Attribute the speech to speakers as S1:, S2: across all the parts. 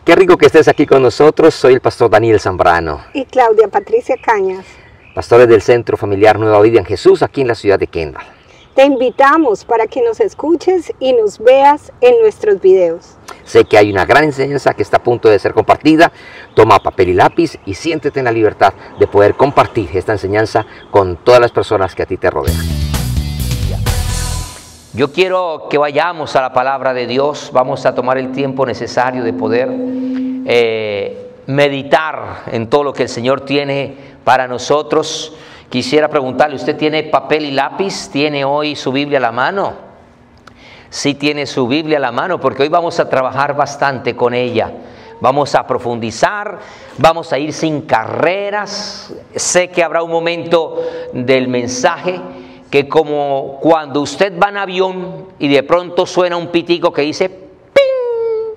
S1: Qué rico que estés aquí con nosotros. Soy el pastor Daniel Zambrano.
S2: Y Claudia Patricia Cañas.
S1: Pastores del Centro Familiar Nueva Vida en Jesús, aquí en la ciudad de Kendall.
S2: Te invitamos para que nos escuches y nos veas en nuestros videos.
S1: Sé que hay una gran enseñanza que está a punto de ser compartida. Toma papel y lápiz y siéntete en la libertad de poder compartir esta enseñanza con todas las personas que a ti te rodean. Yo quiero que vayamos a la palabra de Dios. Vamos a tomar el tiempo necesario de poder meditar en todo lo que el Señor tiene para nosotros. Quisiera preguntarle, ¿usted tiene papel y lápiz? ¿Tiene hoy su Biblia a la mano? Sí tiene su Biblia a la mano, porque hoy vamos a trabajar bastante con ella. Vamos a profundizar, vamos a ir sin carreras. Sé que habrá un momento del mensaje que, como cuando usted va en avión y de pronto suena un pitico que dice ¡ping!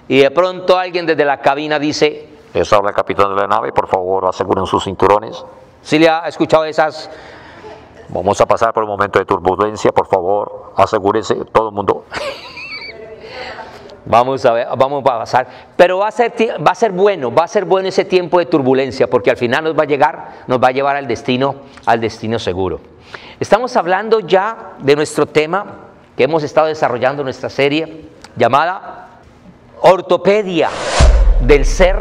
S1: Y de pronto alguien desde la cabina dice:
S3: Les habla el capitán de la nave, por favor aseguren sus cinturones.
S1: ¿Sí le ha escuchado esas?
S3: Vamos a pasar por un momento de turbulencia, por favor, asegúrense, todo el mundo.
S1: Vamos a ver, vamos a pasar, pero va a ser bueno ese tiempo de turbulencia, porque al final nos va a llevar al destino seguro. Estamos hablando ya de nuestro tema que hemos estado desarrollando en nuestra serie llamada Ortopedia del Ser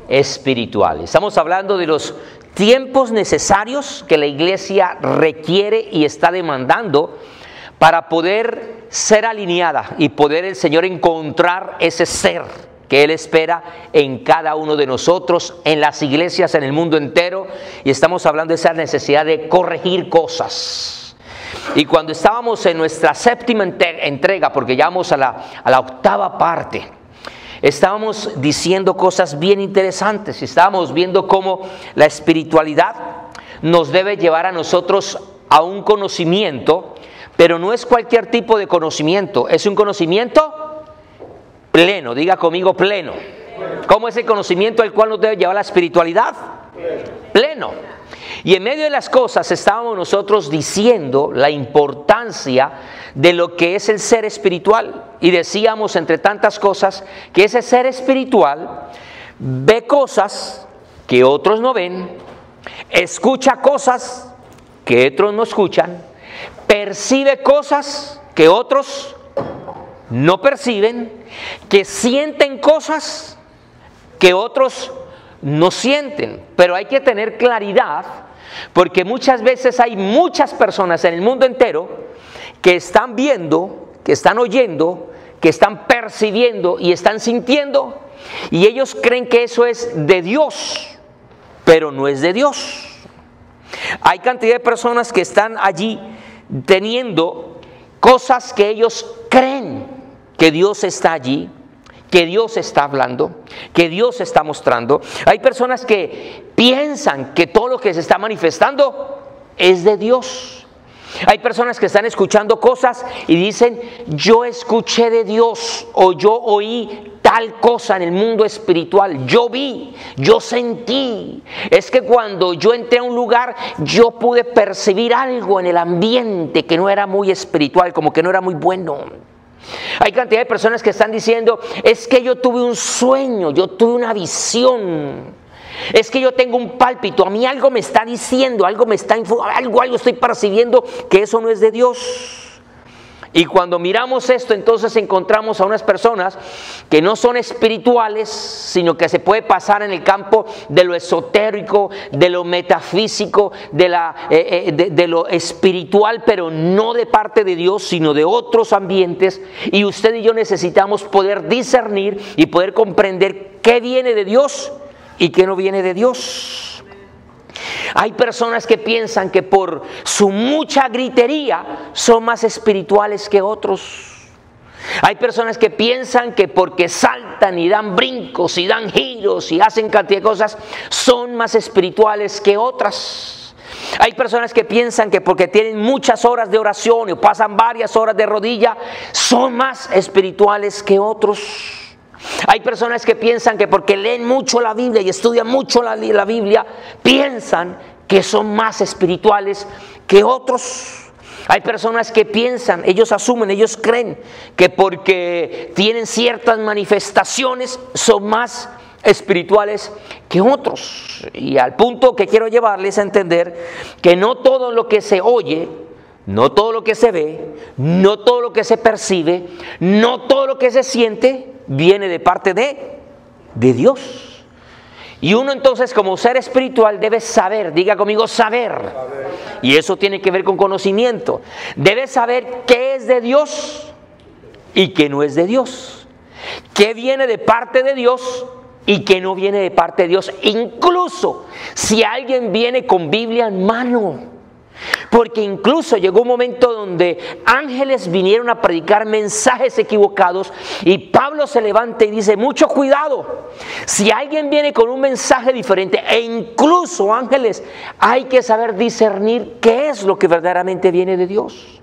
S1: Espiritual. Estamos hablando de los tiempos necesarios que la iglesia requiere y está demandando para poder ser alineada y poder el Señor encontrar ese ser que Él espera en cada uno de nosotros, en las iglesias, en el mundo entero. Y estamos hablando de esa necesidad de corregir cosas. Y cuando estábamos en nuestra séptima entrega, porque ya vamos a la octava parte, estábamos diciendo cosas bien interesantes. Estábamos viendo cómo la espiritualidad nos debe llevar a nosotros a un conocimiento, pero no es cualquier tipo de conocimiento, es un conocimiento pleno. Diga conmigo, pleno. ¿Cómo es el conocimiento al cual nos debe llevar la espiritualidad? Pleno. Y en medio de las cosas estábamos nosotros diciendo la importancia de lo que es el ser espiritual. Y decíamos, entre tantas cosas, que ese ser espiritual ve cosas que otros no ven, escucha cosas que otros no escuchan, percibe cosas que otros no perciben, que sienten cosas que otros no sienten. Pero hay que tener claridad, porque muchas veces hay muchas personas en el mundo entero que están viendo, que están oyendo, que están percibiendo y están sintiendo, y ellos creen que eso es de Dios, pero no es de Dios. Hay cantidad de personas que están allí teniendo cosas que ellos creen que Dios está allí, que Dios está hablando, que Dios está mostrando. Hay personas que piensan que todo lo que se está manifestando es de Dios. Hay personas que están escuchando cosas y dicen: yo escuché de Dios, o yo oí tal cosa en el mundo espiritual, yo vi, yo sentí. Es que cuando yo entré a un lugar, yo pude percibir algo en el ambiente que no era muy espiritual, como que no era muy bueno. Hay cantidad de personas que están diciendo: es que yo tuve un sueño, yo tuve una visión, es que yo tengo un pálpito, a mí algo me está diciendo, algo estoy percibiendo, que eso no es de Dios. Y cuando miramos esto, entonces encontramos a unas personas que no son espirituales, sino que se puede pasar en el campo de lo esotérico, de lo metafísico, de lo espiritual, pero no de parte de Dios, sino de otros ambientes. Y usted y yo necesitamos poder discernir y poder comprender qué viene de Dios y qué no viene de Dios. Hay personas que piensan que por su mucha gritería son más espirituales que otros. Hay personas que piensan que porque saltan y dan brincos y dan giros y hacen cantidad de cosas son más espirituales que otras. Hay personas que piensan que porque tienen muchas horas de oración o pasan varias horas de rodilla son más espirituales que otros. Hay personas que piensan que porque leen mucho la Biblia y estudian mucho la Biblia, piensan que son más espirituales que otros. Hay personas que piensan, ellos asumen, ellos creen que porque tienen ciertas manifestaciones son más espirituales que otros. Y al punto que quiero llevarles a entender que no todo lo que se oye, no todo lo que se ve, no todo lo que se percibe, no todo lo que se siente viene de parte de Dios. Y uno entonces como ser espiritual debe saber, diga conmigo saber. Y eso tiene que ver con conocimiento. Debe saber qué es de Dios y qué no es de Dios. Qué viene de parte de Dios y qué no viene de parte de Dios. Incluso si alguien viene con Biblia en mano. Porque incluso llegó un momento donde ángeles vinieron a predicar mensajes equivocados y Pablo se levanta y dice, mucho cuidado, si alguien viene con un mensaje diferente e incluso ángeles, hay que saber discernir qué es lo que verdaderamente viene de Dios.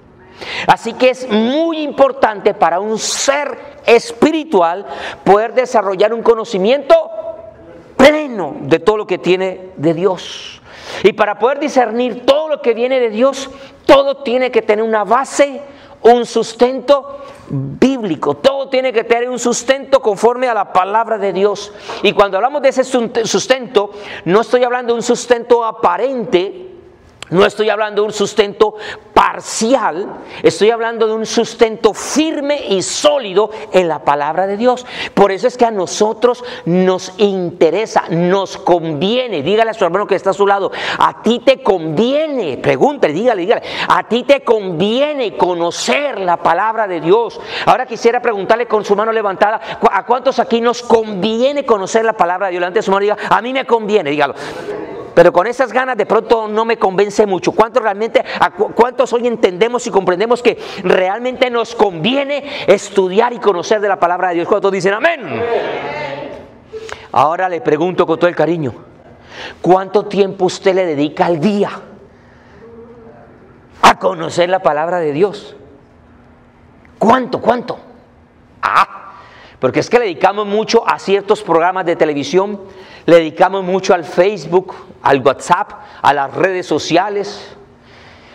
S1: Así que es muy importante para un ser espiritual poder desarrollar un conocimiento pleno de todo lo que tiene de Dios. Y para poder discernir todo lo que viene de Dios, todo tiene que tener una base, un sustento bíblico. Todo tiene que tener un sustento conforme a la palabra de Dios. Y cuando hablamos de ese sustento, no estoy hablando de un sustento aparente, no estoy hablando de un sustento parcial, estoy hablando de un sustento firme y sólido en la palabra de Dios. Por eso es que a nosotros nos interesa, nos conviene. Dígale a su hermano que está a su lado, a ti te conviene, pregúntale, dígale, a ti te conviene conocer la palabra de Dios. Ahora quisiera preguntarle con su mano levantada, ¿a cuántos aquí nos conviene conocer la palabra de Dios? Levante su mano y diga, a mí me conviene, dígalo. Pero con esas ganas de pronto no me convence mucho. ¿Cuántos hoy entendemos y comprendemos que realmente nos conviene estudiar y conocer de la palabra de Dios? ¿Cuántos dicen amén? Ahora le pregunto con todo el cariño, ¿cuánto tiempo usted le dedica al día a conocer la palabra de Dios? ¿Cuánto? Porque es que le dedicamos mucho a ciertos programas de televisión, le dedicamos mucho al Facebook, al WhatsApp, a las redes sociales,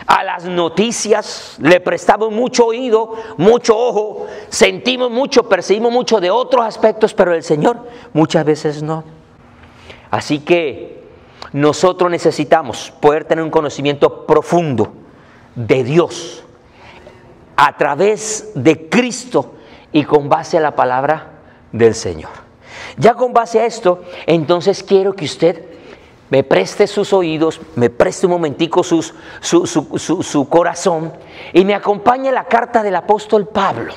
S1: a las noticias, le prestamos mucho oído, mucho ojo, sentimos mucho, percibimos mucho de otros aspectos, pero el Señor muchas veces no. Así que nosotros necesitamos poder tener un conocimiento profundo de Dios a través de Cristo y con base a la palabra del Señor. Ya con base a esto, entonces quiero que usted me preste sus oídos, me preste un momentico su corazón y me acompañe a la carta del apóstol Pablo,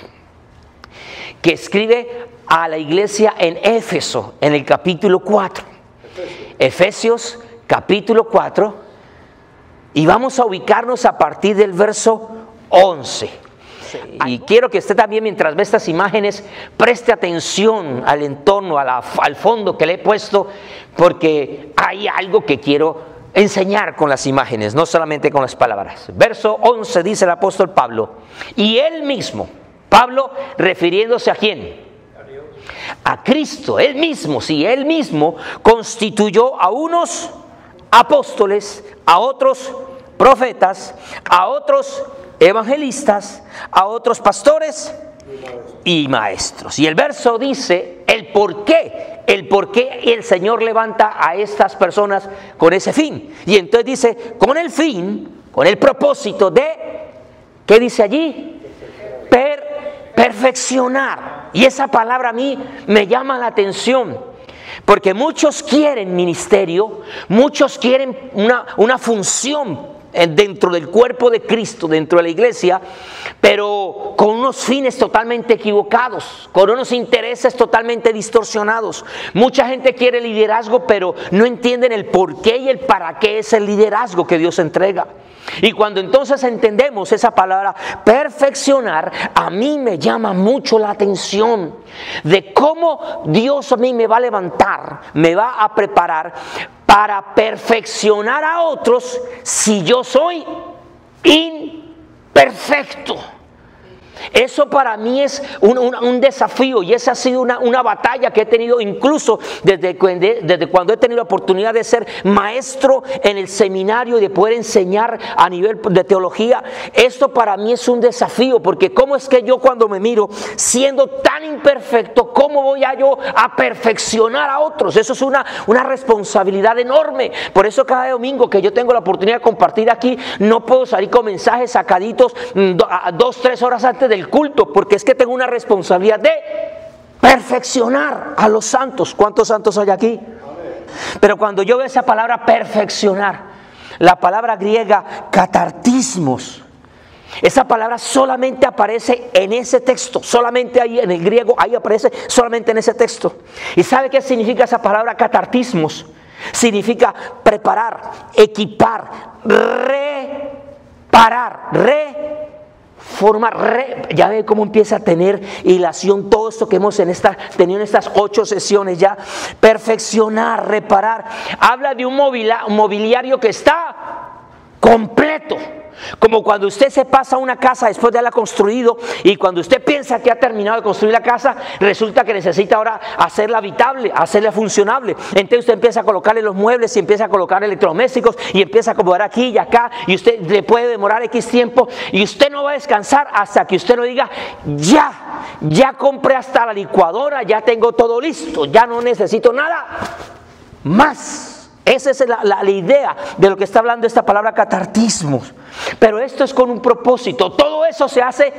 S1: que escribe a la iglesia en Éfeso, en el capítulo 4. Efesios capítulo 4, y vamos a ubicarnos a partir del verso 11. Y quiero que usted también, mientras ve estas imágenes, preste atención al entorno, al fondo que le he puesto, porque hay algo que quiero enseñar con las imágenes, no solamente con las palabras. Verso 11 dice el apóstol Pablo, y él mismo, Pablo refiriéndose a ¿quién? A Cristo, él mismo, sí, él mismo constituyó a unos apóstoles, a otros profetas, a otros evangelistas, a otros pastores y maestros. Y el verso dice el por qué el Señor levanta a estas personas con ese fin. Y entonces dice, con el fin, con el propósito de, ¿qué dice allí? Perfeccionar. Y esa palabra a mí me llama la atención, porque muchos quieren ministerio, muchos quieren una función dentro del cuerpo de Cristo, dentro de la iglesia, pero con unos fines totalmente equivocados, con unos intereses totalmente distorsionados. Mucha gente quiere liderazgo, pero no entienden el por qué y el para qué es el liderazgo que Dios entrega. Y cuando entonces entendemos esa palabra perfeccionar, a mí me llama mucho la atención de cómo Dios a mí me va a levantar, me va a preparar para perfeccionar a otros si yo soy imperfecto. Eso para mí es un desafío, y esa ha sido una batalla que he tenido incluso desde cuando he tenido la oportunidad de ser maestro en el seminario y de poder enseñar a nivel de teología. Esto para mí es un desafío, porque cómo es que yo cuando me miro siendo tan imperfecto, cómo voy yo a perfeccionar a otros. Eso es una responsabilidad enorme. Por eso cada domingo que yo tengo la oportunidad de compartir aquí, no puedo salir con mensajes sacaditos 2-3 horas antes del culto, porque es que tengo una responsabilidad de perfeccionar a los santos. ¿Cuántos santos hay aquí? Pero cuando yo veo esa palabra perfeccionar, la palabra griega katartismos, esa palabra solamente aparece en ese texto, solamente ahí en el griego, ahí aparece solamente en ese texto. ¿Y sabe qué significa esa palabra katartismos? Significa preparar, equipar, reparar, reformar, ya ve cómo empieza a tener hilación todo esto que hemos tenido en estas 8 sesiones ya. Perfeccionar, reparar, habla de un mobiliario que está completo. Como cuando usted se pasa a una casa después de haberla construido, y cuando usted piensa que ha terminado de construir la casa, resulta que necesita ahora hacerla habitable, hacerla funcionable. Entonces usted empieza a colocarle los muebles y empieza a colocar electrodomésticos y empieza a acomodar aquí y acá, y usted le puede demorar X tiempo, y usted no va a descansar hasta que usted no diga: ya compré hasta la licuadora, ya tengo todo listo, ya no necesito nada más. Esa es la idea de lo que está hablando esta palabra katartismos. Pero esto es con un propósito. Todo eso se hace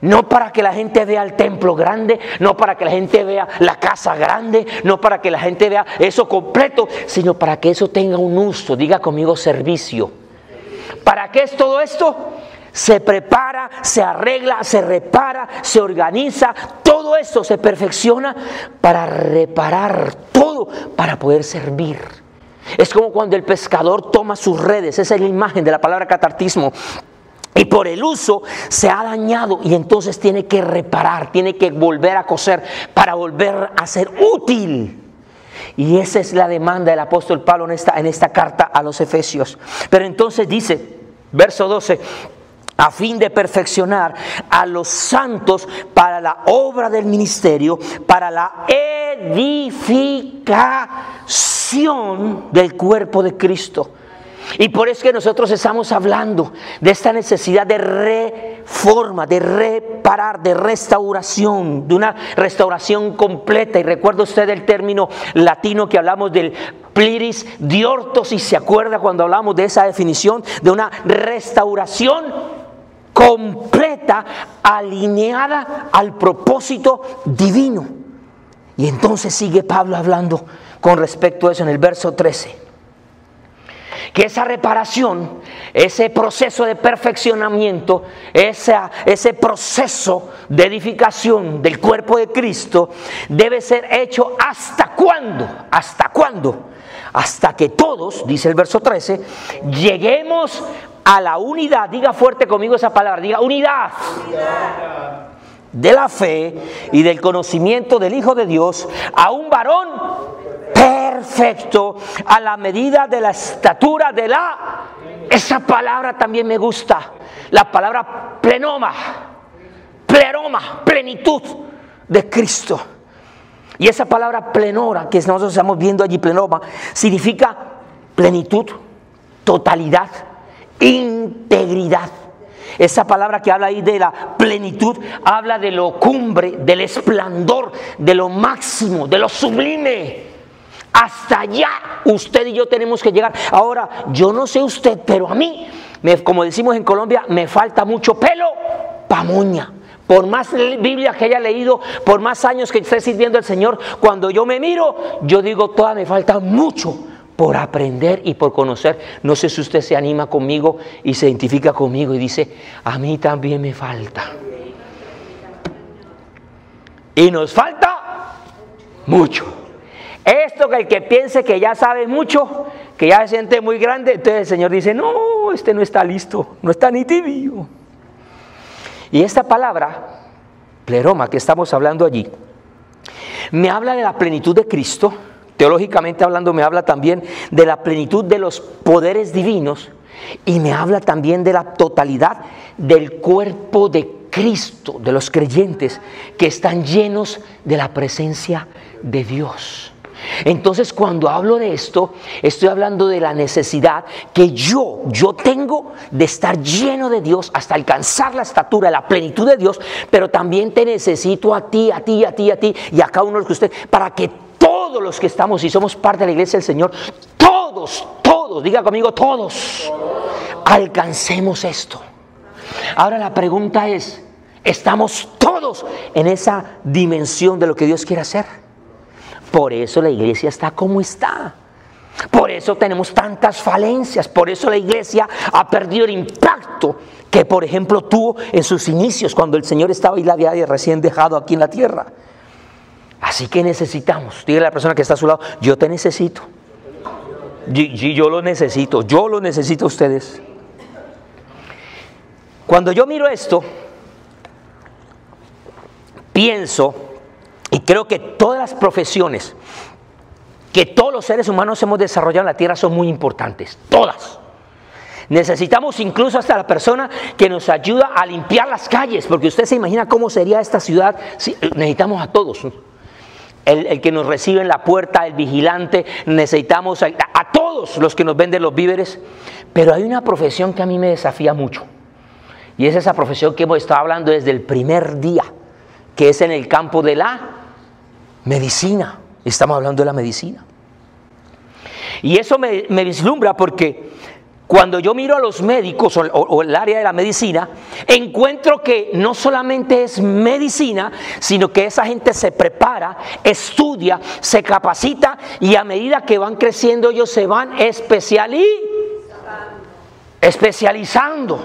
S1: no para que la gente vea el templo grande, no para que la gente vea la casa grande, no para que la gente vea eso completo, sino para que eso tenga un uso. Diga conmigo: servicio. ¿Para qué es todo esto? Se prepara, se arregla, se repara, se organiza. Todo esto se perfecciona para reparar todo, para poder servir. Es como cuando el pescador toma sus redes, esa es la imagen de la palabra katartismo, y por el uso se ha dañado, y entonces tiene que reparar, tiene que volver a coser para volver a ser útil. Y esa es la demanda del apóstol Pablo en esta carta a los Efesios. Pero entonces dice, verso 12: a fin de perfeccionar a los santos para la obra del ministerio, para la edificación del cuerpo de Cristo. Y por eso que nosotros estamos hablando de esta necesidad de reforma, de reparar, de restauración, de una restauración completa. Y recuerda usted el término latino que hablamos del pliris diortosis, ¿se acuerda cuando hablamos de esa definición? De una restauración completa, alineada al propósito divino. Y entonces sigue Pablo hablando con respecto a eso en el verso 13. Que esa reparación, ese proceso de perfeccionamiento, ese proceso de edificación del cuerpo de Cristo debe ser hecho ¿hasta cuándo? ¿Hasta cuándo? Hasta que todos, dice el verso 13, lleguemos a la unidad. Diga fuerte conmigo esa palabra, diga unidad. De la fe y del conocimiento del Hijo de Dios, a un varón perfecto, a la medida de la estatura de esa palabra también me gusta, la palabra pleroma, plenitud de Cristo. Y esa palabra plenora que nosotros estamos viendo allí, pleroma, significa plenitud, totalidad, integridad. Esa palabra que habla ahí de la plenitud habla de lo cumbre, del esplendor, de lo máximo, de lo sublime. Hasta allá usted y yo tenemos que llegar. Ahora, yo no sé usted, pero a mí, como decimos en Colombia, me falta mucho pelo pa' moña. Por más Biblia que haya leído, por más años que esté sirviendo al Señor, cuando yo me miro, yo digo, todavía me falta mucho por aprender y por conocer. No sé si usted se anima conmigo y se identifica conmigo y dice, a mí también me falta. Y nos falta mucho. Esto que el que piense que ya sabe mucho, que ya se siente muy grande, entonces el Señor dice, no, este no está listo, no está ni tibio. Y esta palabra, pleroma, que estamos hablando allí, me habla de la plenitud de Cristo. Teológicamente hablando, me habla también de la plenitud de los poderes divinos y me habla también de la totalidad del cuerpo de Cristo, de los creyentes que están llenos de la presencia de Dios. Entonces, cuando hablo de esto, estoy hablando de la necesidad que yo tengo de estar lleno de Dios hasta alcanzar la estatura, la plenitud de Dios, pero también te necesito a ti y a cada uno de los que ustedes, para que todos los que estamos y somos parte de la iglesia del Señor, todos, diga conmigo, todos, alcancemos esto. Ahora la pregunta es, ¿estamos todos en esa dimensión de lo que Dios quiere hacer? Por eso la iglesia está como está. Por eso tenemos tantas falencias. Por eso la iglesia ha perdido el impacto que, por ejemplo, tuvo en sus inicios cuando el Señor estaba y la había recién dejado aquí en la tierra. Así que necesitamos, dígale a la persona que está a su lado, yo te necesito. Yo lo necesito a ustedes. Cuando yo miro esto, pienso, y creo que todas las profesiones que todos los seres humanos hemos desarrollado en la tierra son muy importantes, todas. Necesitamos incluso hasta la persona que nos ayuda a limpiar las calles, porque usted se imagina cómo sería esta ciudad. Sí, necesitamos a todos. El que nos recibe en la puerta, el vigilante, necesitamos a todos los que nos venden los víveres. Pero hay una profesión que a mí me desafía mucho, y es esa profesión que hemos estado hablando desde el primer día, que es en el campo de la medicina. Estamos hablando de la medicina. Y eso me vislumbra porque cuando yo miro a los médicos o el área de la medicina, encuentro que no solamente es medicina, sino que esa gente se prepara, estudia, se capacita, y a medida que van creciendo ellos se van especializando.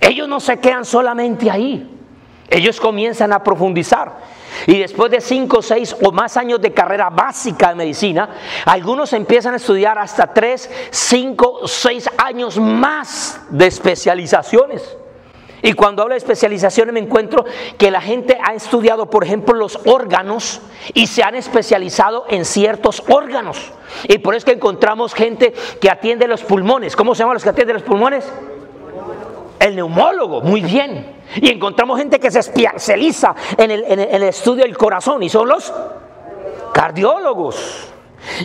S1: Ellos no se quedan solamente ahí. Ellos comienzan a profundizar. Y después de 5, 6 o más años de carrera básica de medicina, algunos empiezan a estudiar hasta 3, 5, 6 años más de especializaciones. Y cuando hablo de especializaciones me encuentro que la gente ha estudiado, por ejemplo, los órganos y se han especializado en ciertos órganos. Y por eso es que encontramos gente que atiende los pulmones. ¿Cómo se llaman los que atienden los pulmones? El neumólogo, muy bien. Y encontramos gente que se especializa en el estudio del corazón, y son los cardiólogos.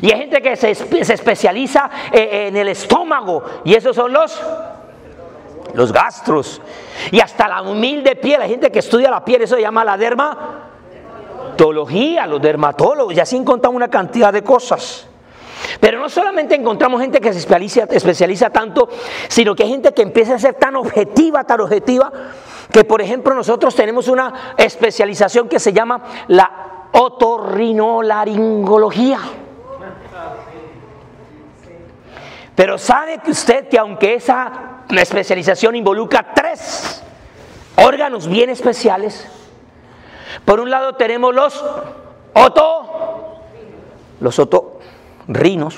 S1: Y hay gente que se especializa en el estómago, y esos son los gastros. Y hasta la humilde piel, hay gente que estudia la piel, eso se llama la dermatología, los dermatólogos, y así encontramos una cantidad de cosas. Pero no solamente encontramos gente que se especializa tanto, sino que hay gente que empieza a ser tan objetiva, que por ejemplo nosotros tenemos una especialización que se llama la otorrinolaringología. Pero ¿sabe que usted que aunque esa especialización involucra 3 órganos bien especiales? Por un lado tenemos los otorrinos,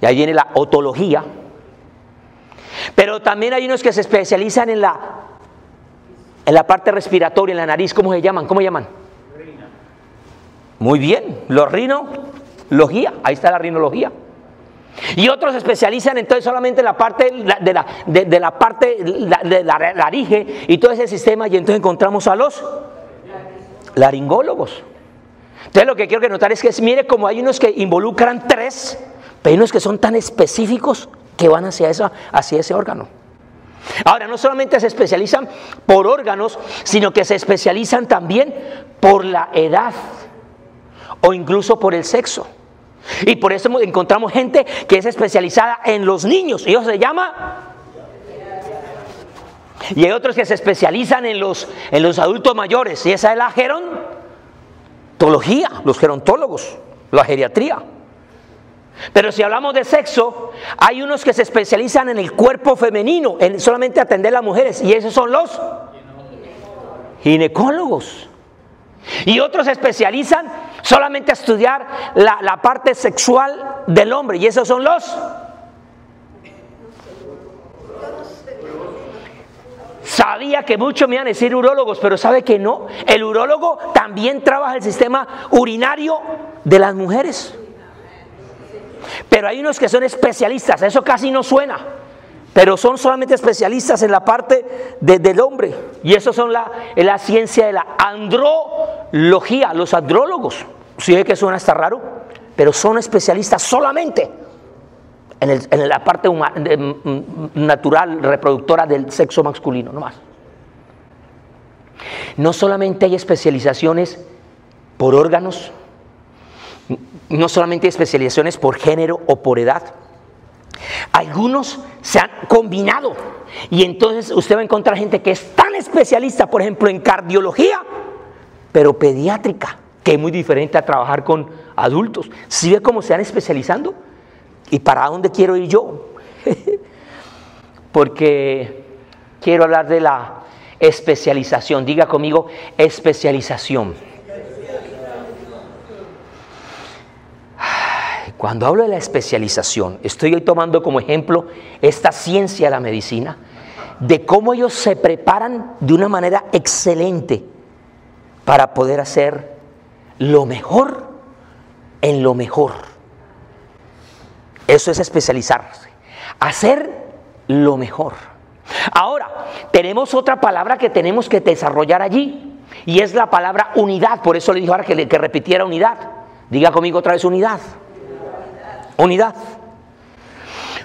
S1: y ahí viene la otología. Pero también hay unos que se especializan en la parte respiratoria, en la nariz. ¿Cómo se llaman? Muy bien, los rinología, ahí está la rinología. Y otros se especializan entonces solamente en la parte de la laringe y todo ese sistema, y entonces encontramos a los laringólogos. Entonces lo que quiero que notar es que mire como hay unos que involucran 3, pero hay unos que son tan específicos que van hacia ese órgano. Ahora, no solamente se especializan por órganos, sino que se especializan también por la edad o incluso por el sexo. Y por eso encontramos gente que es especializada en los niños, y eso se llama. Y hay otros que se especializan en los adultos mayores, y esa es la gerontología, los gerontólogos, la geriatría. Pero si hablamos de sexo, hay unos que se especializan en el cuerpo femenino, en solamente atender a las mujeres, y esos son los ginecólogos. Y otros se especializan solamente a estudiar la parte sexual del hombre, y esos son los. Sabía que muchos me iban a decir urólogos, pero sabe que no. El urólogo también trabaja el sistema urinario de las mujeres. Pero hay unos que son especialistas, eso casi no suena, pero son solamente especialistas en la parte del hombre. Y eso son la ciencia de la andrología, los andrólogos. Si ve que suena hasta raro, pero son especialistas solamente en la parte natural, reproductora del sexo masculino, no más. No solamente hay especializaciones por órganos, no solamente hay especializaciones por género o por edad. Algunos se han combinado y entonces usted va a encontrar gente que es tan especialista, por ejemplo, en cardiología, pero pediátrica, que es muy diferente a trabajar con adultos. ¿Sí ve cómo se van especializando? ¿Y para dónde quiero ir yo? Porque quiero hablar de la especialización. Diga conmigo, especialización. Cuando hablo de la especialización, estoy hoy tomando como ejemplo esta ciencia de la medicina, de cómo ellos se preparan de una manera excelente para poder hacer lo mejor en lo mejor. Eso es especializarse, hacer lo mejor. Ahora, tenemos otra palabra que tenemos que desarrollar allí, y es la palabra unidad. Por eso le dije ahora que repitiera unidad. Diga conmigo otra vez unidad. Unidad.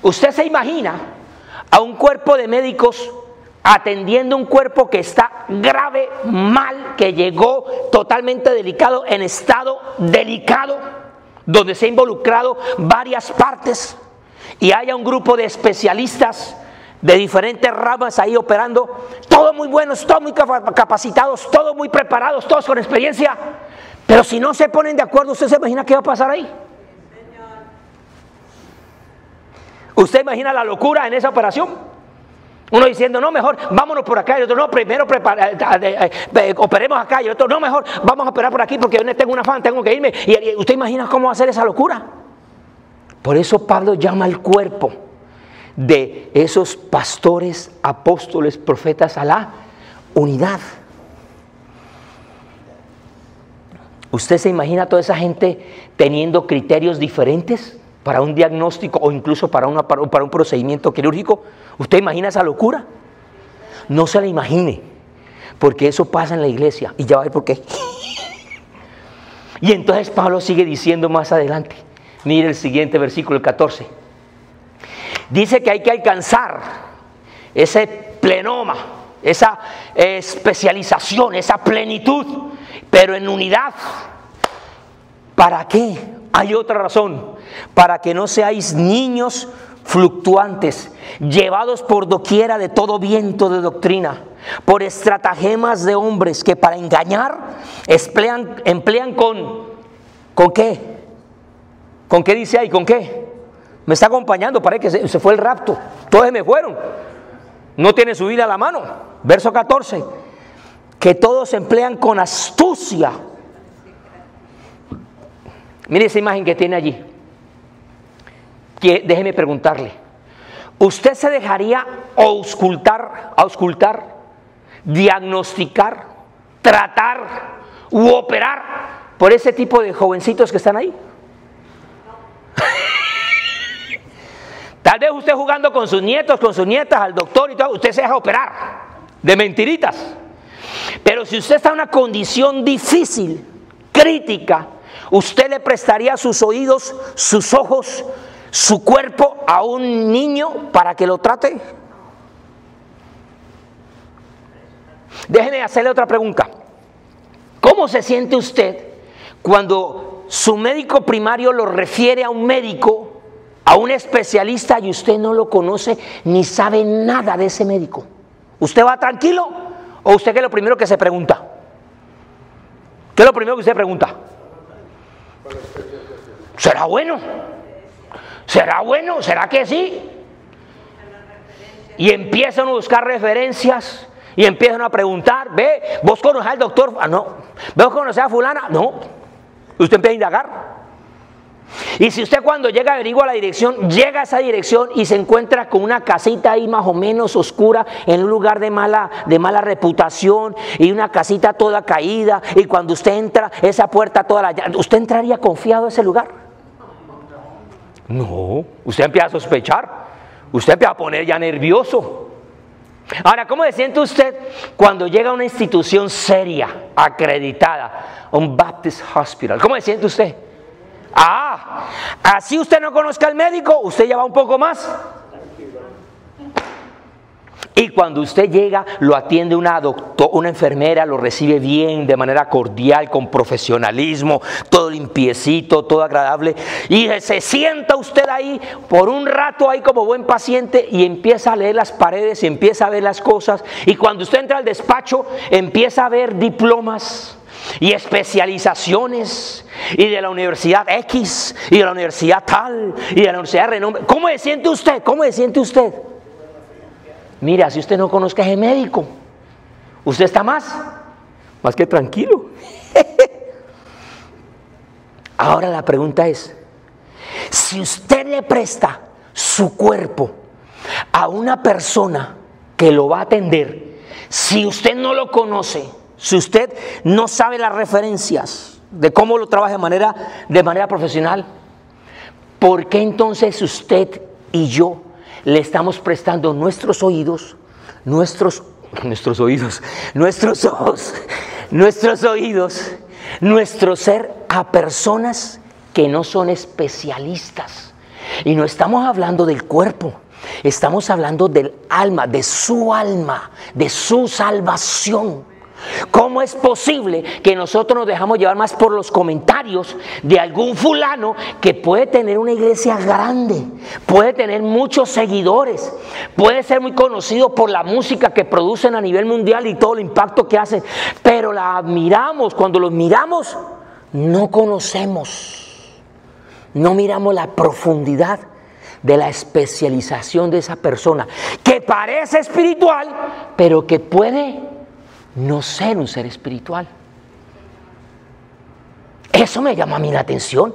S1: Usted se imagina a un cuerpo de médicos atendiendo un cuerpo que está grave, mal, que llegó totalmente delicado, en estado delicado, donde se ha involucrado varias partes y haya un grupo de especialistas de diferentes ramas ahí operando, todos muy buenos, todos muy capacitados, todos muy preparados, todos con experiencia, pero si no se ponen de acuerdo, ¿usted se imagina qué va a pasar ahí? ¿Usted imagina la locura en esa operación? Uno diciendo, no, mejor vámonos por acá, y el otro, no, primero operemos acá, y el otro, no, mejor vamos a operar por aquí porque yo tengo un afán, tengo que irme. Y ¿usted imagina cómo va a ser esa locura? Por eso Pablo llama al cuerpo de esos pastores, apóstoles, profetas a la unidad. ¿Usted se imagina a toda esa gente teniendo criterios diferentes para un diagnóstico o incluso para un procedimiento quirúrgico? ¿Usted imagina esa locura? No se la imagine, porque eso pasa en la iglesia y ya va a ver por qué. Y entonces Pablo sigue diciendo más adelante, mire el siguiente versículo, el 14. Dice que hay que alcanzar ese plenoma, esa especialización, esa plenitud, pero en unidad. ¿Para qué? Hay otra razón, para que no seáis niños fluctuantes, llevados por doquiera de todo viento de doctrina, por estratagemas de hombres que para engañar emplean ¿con qué? ¿Con qué dice ahí? ¿Con qué? Me está acompañando, parece que se fue el rapto, todos se me fueron, no tiene su vida a la mano. Verso 14, que todos emplean con astucia. Mire esa imagen que tiene allí. Déjeme preguntarle, ¿usted se dejaría auscultar, diagnosticar, tratar u operar por ese tipo de jovencitos que están ahí? Tal vez usted jugando con sus nietos, con sus nietas, al doctor y todo, usted se deja operar de mentiritas. Pero si usted está en una condición difícil, crítica, ¿usted le prestaría sus oídos, sus ojos, su cuerpo a un niño para que lo trate? Déjeme hacerle otra pregunta. ¿Cómo se siente usted cuando su médico primario lo refiere a un médico, a un especialista, y usted no lo conoce ni sabe nada de ese médico? ¿Usted va tranquilo o usted qué es lo primero que se pregunta? ¿Qué es lo primero que usted pregunta? ¿Será bueno? ¿Será bueno? ¿Será que sí? Y empiezan a buscar referencias y empiezan a preguntar, ve, ¿vos conocés al doctor? Ah, no. ¿Vos conocés a fulana? No. Usted empieza a indagar. Y si usted cuando llega averigua la dirección, llega a esa dirección y se encuentra con una casita ahí más o menos oscura, en un lugar de mala reputación, y una casita toda caída, y cuando usted entra, esa puerta toda ¿usted entraría confiado a ese lugar? No, usted empieza a sospechar. usted se va a poner ya nervioso. Ahora, ¿cómo se siente usted cuando llega a una institución seria, acreditada, un Baptist Hospital? ¿Cómo se siente usted? Así usted no conozca al médico, usted ya va un poco más. Y cuando usted llega, lo atiende una enfermera, lo recibe bien, de manera cordial, con profesionalismo, todo limpiecito, todo agradable. Y se sienta usted ahí por un rato ahí como buen paciente y empieza a leer las paredes y empieza a ver las cosas. Y cuando usted entra al despacho, empieza a ver diplomas y especializaciones, y de la universidad X, y de la universidad tal, y de la universidad de renombre. ¿Cómo se siente usted? ¿Cómo se siente usted? Mira, si usted no conozca a ese médico, usted está más que tranquilo. Ahora la pregunta es, si usted le presta su cuerpo a una persona que lo va a atender, si usted no lo conoce, si usted no sabe las referencias de cómo lo trabaja de manera profesional, ¿por qué entonces usted y yo le estamos prestando nuestros oídos, nuestros ojos, nuestro ser a personas que no son especialistas? Y no estamos hablando del cuerpo, estamos hablando del alma, de su salvación. ¿Cómo es posible que nosotros nos dejamos llevar más por los comentarios de algún fulano que puede tener una iglesia grande, puede tener muchos seguidores, puede ser muy conocido por la música que producen a nivel mundial y todo el impacto que hacen, pero la admiramos? Cuando los miramos, no conocemos, no miramos la profundidad de la especialización de esa persona, que parece espiritual, pero que puede no ser un ser espiritual. Eso me llama a mí la atención,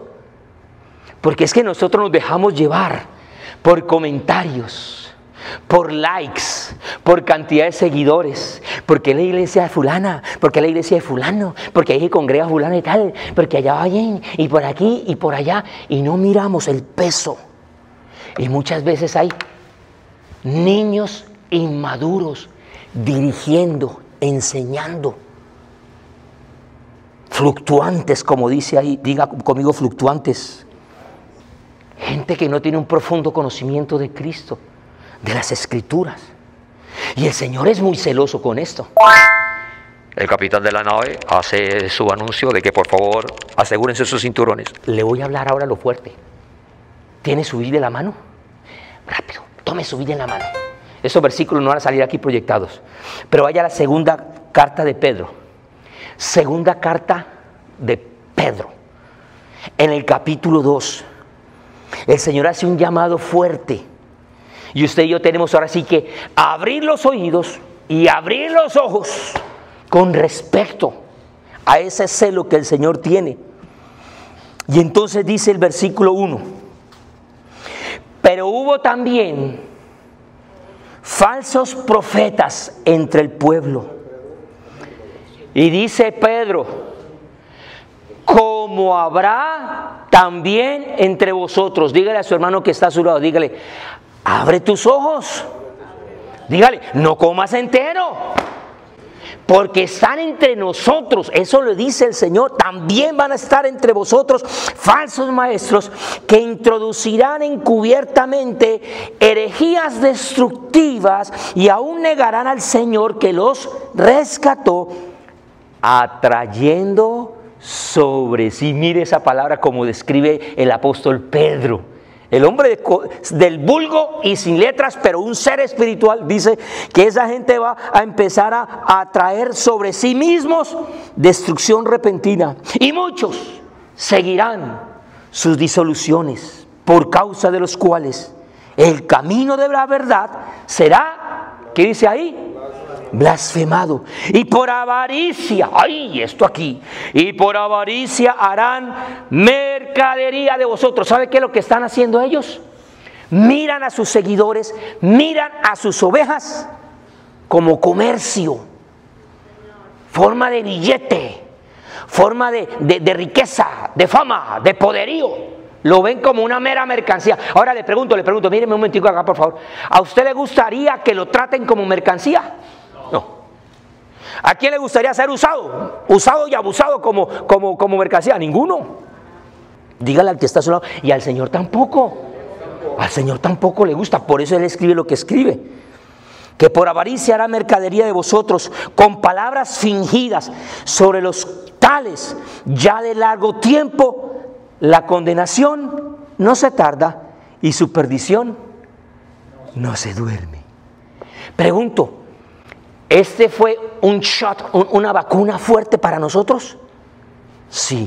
S1: porque es que nosotros nos dejamos llevar por comentarios, por likes, por cantidad de seguidores, porque la iglesia de fulana, porque la iglesia de fulano, porque ahí se congrega fulano y tal, porque allá va bien, y por aquí y por allá, y no miramos el peso. Y muchas veces hay niños inmaduros dirigiendo, enseñando, fluctuantes, como dice ahí, diga conmigo, fluctuantes. Gente que no tiene un profundo conocimiento de Cristo, de las Escrituras. Y el Señor es muy celoso con esto.
S3: El capitán de la nave hace su anuncio de que por favor asegúrense sus cinturones.
S1: Le voy a hablar ahora lo fuerte. ¿Tiene su Biblia en la mano? Rápido, tome su Biblia en la mano. Esos versículos no van a salir aquí proyectados. Pero vaya a la segunda carta de Pedro. Segunda carta de Pedro. En el capítulo 2. El Señor hace un llamado fuerte. Y usted y yo tenemos ahora sí que abrir los oídos y abrir los ojos con respecto a ese celo que el Señor tiene. Y entonces dice el versículo 1. Pero hubo también falsos profetas entre el pueblo. Y dice Pedro, como habrá también entre vosotros. Dígale a su hermano que está a su lado, dígale, abre tus ojos. Dígale, no comas entero, porque están entre nosotros. Eso lo dice el Señor. También van a estar entre vosotros falsos maestros que introducirán encubiertamente herejías destructivas y aún negarán al Señor que los rescató, atrayendo sobre sí. Mire esa palabra como describe el apóstol Pedro. El hombre del vulgo y sin letras, pero un ser espiritual, dice que esa gente va a empezar a atraer sobre sí mismos destrucción repentina. Y muchos seguirán sus disoluciones, por causa de los cuales el camino de la verdad será, ¿qué dice ahí? Blasfemado. Y por avaricia, ¡ay! Esto aquí. Y por avaricia harán mercadería de vosotros. ¿Sabe qué es lo que están haciendo ellos? Miran a sus seguidores, miran a sus ovejas como comercio, forma de billete, forma de riqueza, de fama, de poderío. Lo ven como una mera mercancía. Ahora le pregunto, míreme un momentico acá, por favor. ¿A usted le gustaría que lo traten como mercancía? No. ¿A quién le gustaría ser usado? Usado y abusado como mercancía. Ninguno. Dígale al que está a su lado. Y al Señor tampoco. Al Señor tampoco le gusta. Por eso Él escribe lo que escribe. Que por avaricia hará mercadería de vosotros, con palabras fingidas, sobre los tales ya de largo tiempo. La condenación no se tarda y su perdición no se duerme. Pregunto, ¿este fue un shot, una vacuna fuerte para nosotros? Sí.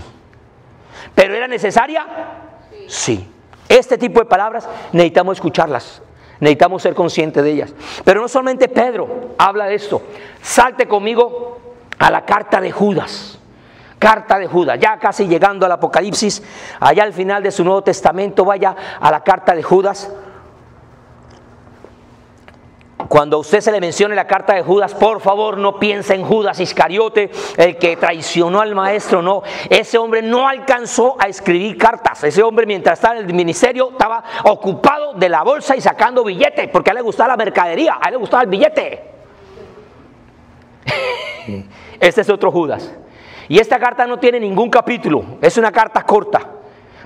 S1: ¿Pero era necesaria? Sí. Este tipo de palabras necesitamos escucharlas, necesitamos ser conscientes de ellas. Pero no solamente Pedro habla de esto. Salte conmigo a la carta de Judas. Carta de Judas, ya casi llegando al Apocalipsis, allá al final de su Nuevo Testamento, vaya a la carta de Judas. Cuando a usted se le mencione la carta de Judas, por favor no piense en Judas Iscariote, el que traicionó al maestro. No, ese hombre no alcanzó a escribir cartas. Ese hombre, mientras estaba en el ministerio, estaba ocupado de la bolsa y sacando billetes, porque a él le gustaba la mercadería, a él le gustaba el billete. Este es otro Judas. Y esta carta no tiene ningún capítulo, es una carta corta.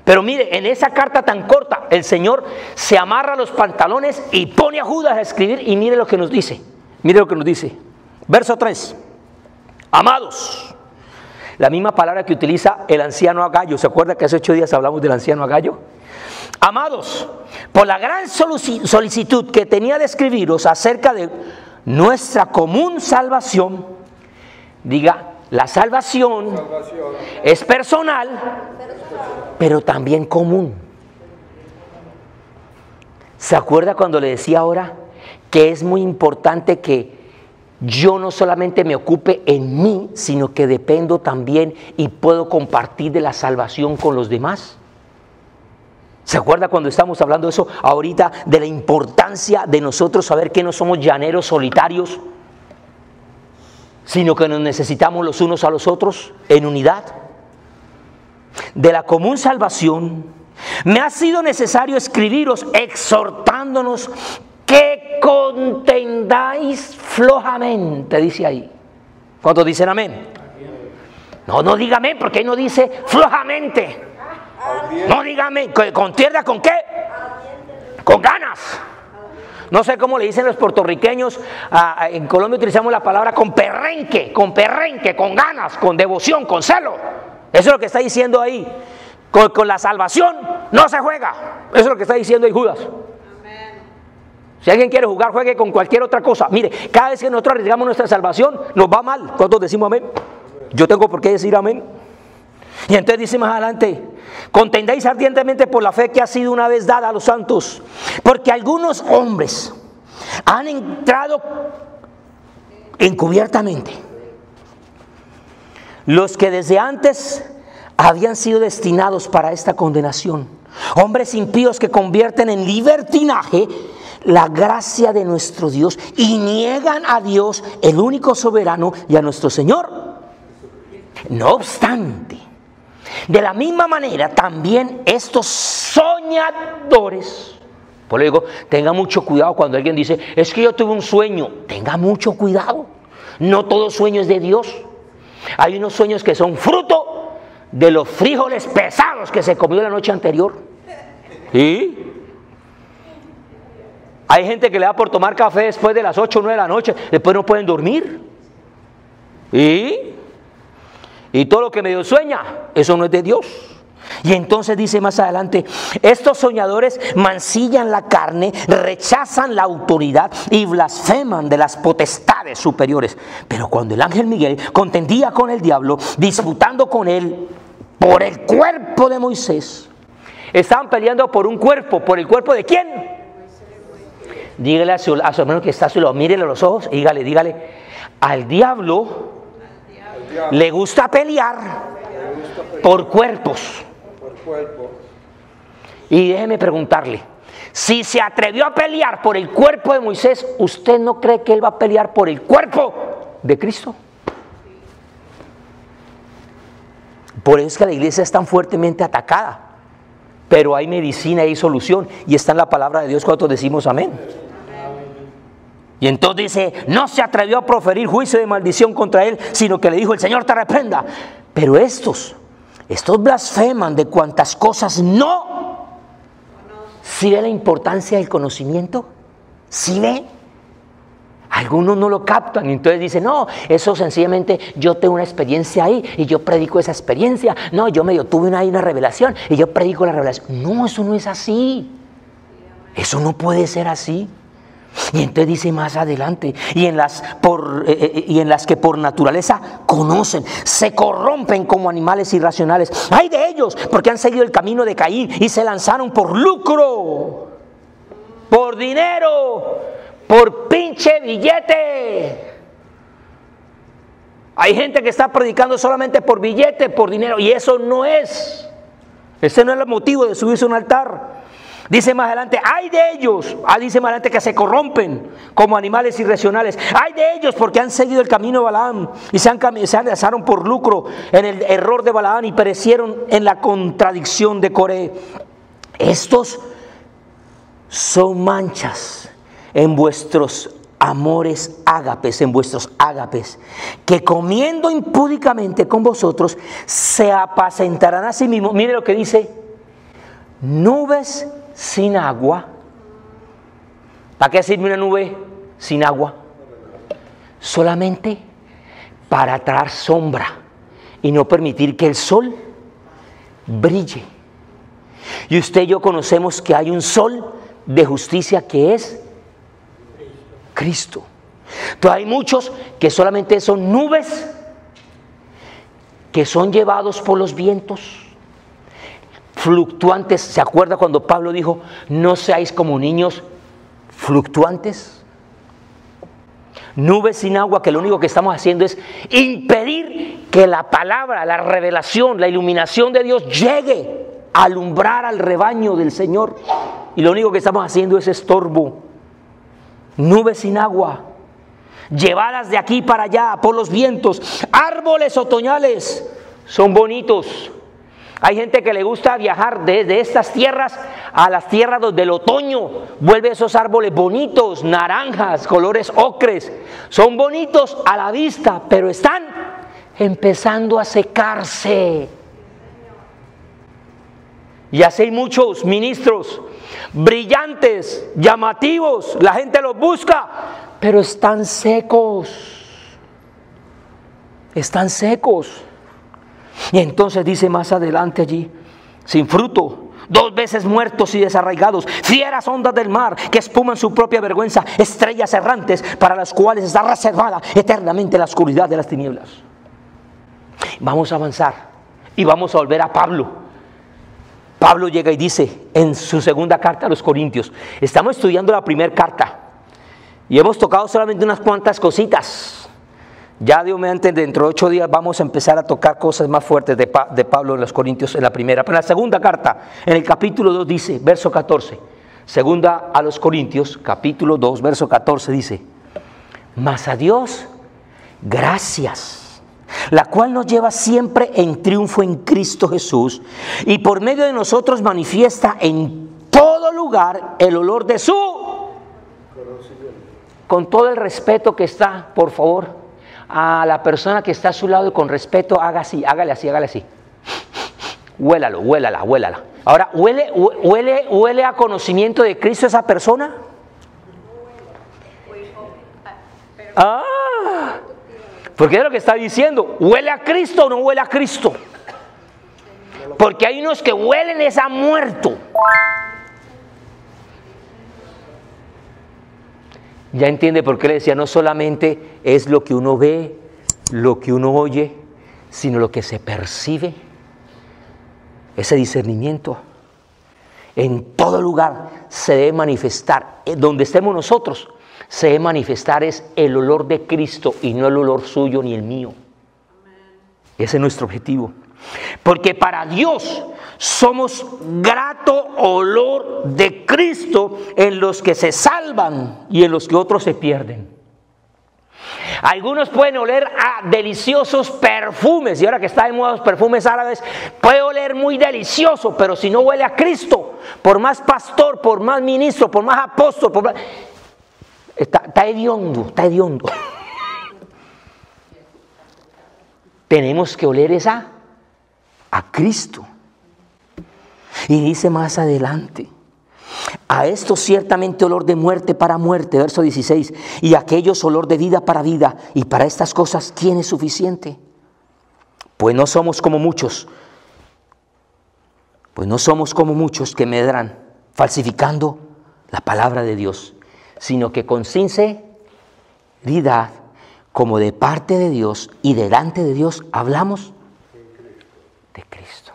S1: Pero mire, en esa carta tan corta, el Señor se amarra los pantalones y pone a Judas a escribir, y mire lo que nos dice. Mire lo que nos dice. Verso 3. Amados. La misma palabra que utiliza el anciano Agallo. ¿Se acuerda que hace 8 días hablamos del anciano Agallo? Amados, por la gran solicitud que tenía de escribiros acerca de nuestra común salvación, diga, la salvación es personal, pero también común. ¿Se acuerda cuando le decía ahora que es muy importante que yo no solamente me ocupe en mí, sino que dependo también y puedo compartir de la salvación con los demás? ¿Se acuerda cuando estamos hablando de eso ahorita, de la importancia de nosotros saber que no somos llaneros solitarios, sino que nos necesitamos los unos a los otros en unidad? De la común salvación, me ha sido necesario escribiros exhortándonos que contendáis flojamente, dice ahí. ¿Cuántos dicen amén? No diga amén, porque ahí no dice flojamente. No diga amén. ¿Contienda con qué? Con ganas. No sé cómo le dicen los puertorriqueños, en Colombia utilizamos la palabra con perrenque, con ganas, con devoción, con celo. Eso es lo que está diciendo ahí. Con la salvación no se juega. Eso es lo que está diciendo ahí Judas. Si alguien quiere jugar, juegue con cualquier otra cosa. Mire, cada vez que nosotros arriesgamos nuestra salvación, nos va mal. ¿Cuántos decimos amén? Yo tengo por qué decir amén. Y entonces dice más adelante, contendéis ardientemente por la fe que ha sido una vez dada a los santos, porque algunos hombres han entrado encubiertamente, los que desde antes habían sido destinados para esta condenación, hombres impíos que convierten en libertinaje la gracia de nuestro Dios y niegan a Dios, el único soberano, y a nuestro Señor. No obstante, de la misma manera también estos soñadores, por eso digo, tenga mucho cuidado cuando alguien dice, es que yo tuve un sueño. Tenga mucho cuidado, no todo sueño es de Dios. Hay unos sueños que son fruto de los frijoles pesados que se comió la noche anterior. ¿Sí? Hay gente que le da por tomar café después de las 8 o 9 de la noche, después no pueden dormir. Y todo lo que medio sueña, eso no es de Dios. Y entonces dice más adelante, estos soñadores mancillan la carne, rechazan la autoridad y blasfeman de las potestades superiores. Pero cuando el ángel Miguel contendía con el diablo, disputando con él por el cuerpo de Moisés, estaban peleando por un cuerpo. ¿Por el cuerpo de quién? Dígale a su hermano que está a su lado, mírele a los ojos y dígale, al diablo le gusta pelear por cuerpos. Y déjeme preguntarle, si se atrevió a pelear por el cuerpo de Moisés, ¿usted no cree que él va a pelear por el cuerpo de Cristo? Por eso es que la iglesia es tan fuertemente atacada. pero hay medicina y hay solución, y está en la palabra de Dios. ¿Cuántos decimos amén? Y entonces dice, no se atrevió a proferir juicio de maldición contra él, sino que le dijo, el Señor te reprenda. Pero estos blasfeman de cuantas cosas no. ¿Sí ve la importancia del conocimiento? ¿Sí ve? Algunos no lo captan y entonces dicen, no, eso sencillamente yo tengo una experiencia ahí y yo predico esa experiencia. No, yo tuve una revelación y yo predico la revelación. No, eso no es así. Eso no puede ser así. Y entonces dice más adelante, y en las que por naturaleza conocen, se corrompen como animales irracionales. ¡Ay de ellos! Porque han seguido el camino de Caín y se lanzaron por lucro, por dinero, por pinche billete. Hay gente que está predicando solamente por billete, por dinero, y eso no es. Ese no es el motivo de subirse a un altar. Dice más adelante, ¡ay de ellos! Dice más adelante que se corrompen como animales irracionales. ¡Ay de ellos! Porque han seguido el camino de Balaam y se lanzaron por lucro en el error de Balaam y perecieron en la contradicción de Coré. Estos son manchas en vuestros amores ágapes, en vuestros ágapes, que comiendo impúdicamente con vosotros se apacentarán a sí mismos. Mire lo que dice, nubes sin agua. ¿Para qué sirve una nube sin agua? Solamente para traer sombra y no permitir que el sol brille. Y usted y yo conocemos que hay un sol de justicia que es Cristo. Entonces hay muchos que solamente son nubes que son llevados por los vientos, fluctuantes. ¿Se acuerda cuando Pablo dijo, no seáis como niños fluctuantes? Nubes sin agua, que lo único que estamos haciendo es impedir que la palabra, la revelación, la iluminación de Dios llegue a alumbrar al rebaño del Señor. Y lo único que estamos haciendo es estorbo. Nubes sin agua, llevadas de aquí para allá por los vientos. Árboles otoñales, son bonitos. Hay gente que le gusta viajar desde estas tierras a las tierras donde el otoño vuelve esos árboles bonitos, naranjas, colores ocres. Son bonitos a la vista, pero están empezando a secarse. Y así hay muchos ministros brillantes, llamativos, la gente los busca, pero están secos. Están secos. Y entonces dice más adelante allí, sin fruto, 2 veces muertos y desarraigados, fieras ondas del mar que espuman su propia vergüenza, estrellas errantes para las cuales está reservada eternamente la oscuridad de las tinieblas. Vamos a avanzar y vamos a volver a Pablo. Pablo llega y dice en su segunda carta a los Corintios, estamos estudiando la primera carta y hemos tocado solamente unas cuantas cositas. Ya Dios mediante, dentro de 8 días vamos a empezar a tocar cosas más fuertes de Pablo en los Corintios en la primera. Pero en la segunda carta, en el capítulo 2 dice, verso 14, segunda a los Corintios, capítulo 2, verso 14 dice, mas a Dios gracias, la cual nos lleva siempre en triunfo en Cristo Jesús y por medio de nosotros manifiesta en todo lugar el olor de su... Con todo el respeto que está, por favor, a la persona que está a su lado y con respeto, hágale así. Huélala. Ahora, ¿huele a conocimiento de Cristo esa persona? Porque es lo que está diciendo, ¿huele a Cristo o no huele a Cristo? Porque hay unos que huelen es a muerto. Ya entiende por qué le decía, no solamente es lo que uno ve, lo que uno oye, sino lo que se percibe. Ese discernimiento. En todo lugar se debe manifestar, donde estemos nosotros, se debe manifestar es el olor de Cristo y no el olor suyo ni el mío. Ese es nuestro objetivo. Porque para Dios somos grato olor de Cristo en los que se salvan y en los que otros se pierden. Algunos pueden oler a deliciosos perfumes, y ahora que está de moda los perfumes árabes, puede oler muy delicioso, pero si no huele a Cristo, por más pastor, por más ministro, por más apóstol, está hediondo, está hediondo. Tenemos que oler a Cristo. Y dice más adelante: a esto ciertamente olor de muerte para muerte, verso 16, y a aquellos olor de vida para vida, y para estas cosas, ¿quién es suficiente? Pues no somos como muchos que medran, falsificando la palabra de Dios, sino que con sinceridad, como de parte de Dios y delante de Dios, hablamos de Cristo.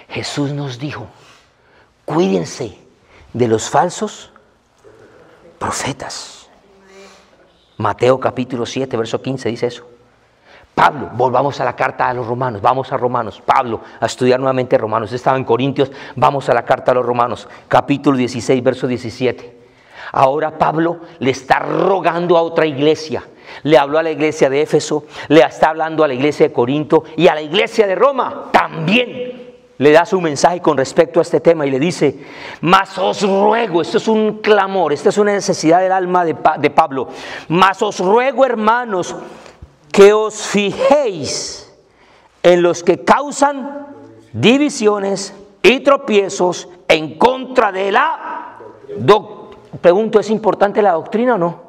S1: Jesús nos dijo: cuídense de los falsos profetas. Mateo capítulo 7, verso 15 dice eso. Pablo, volvamos a la carta a los romanos, vamos a Romanos. Pablo, a estudiar nuevamente Romanos. Estaba en Corintios, vamos a la carta a los Romanos, capítulo 16, verso 17. Ahora Pablo le está rogando a otra iglesia. Le habló a la iglesia de Éfeso, le está hablando a la iglesia de Corinto y a la iglesia de Roma también. Le da su mensaje con respecto a este tema y le dice: mas os ruego, esto es un clamor, esta es una necesidad del alma de Pablo, mas os ruego, hermanos, que os fijéis en los que causan divisiones y tropiezos en contra de la doctrina. Pregunto, ¿es importante la doctrina o no?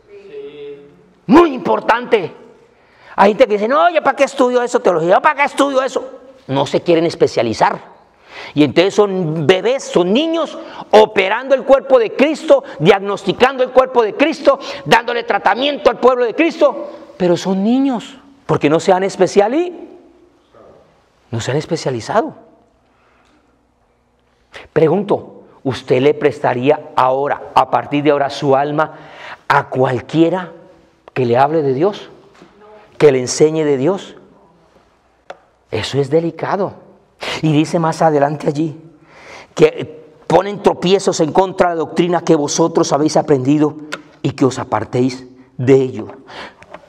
S1: Sí. Muy importante. Hay gente que dice: no, yo para qué estudio eso, teología, yo para qué estudio eso. No se quieren especializar. Y entonces son bebés, son niños operando el cuerpo de Cristo, diagnosticando el cuerpo de Cristo, dándole tratamiento al pueblo de Cristo, pero son niños porque no se han especializado. Pregunto, ¿usted le prestaría ahora, a partir de ahora, su alma a cualquiera que le hable de Dios? ¿Que le enseñe de Dios? Eso es delicado. Y dice más adelante allí que ponen tropiezos en contra de la doctrina que vosotros habéis aprendido y que os apartéis de ello.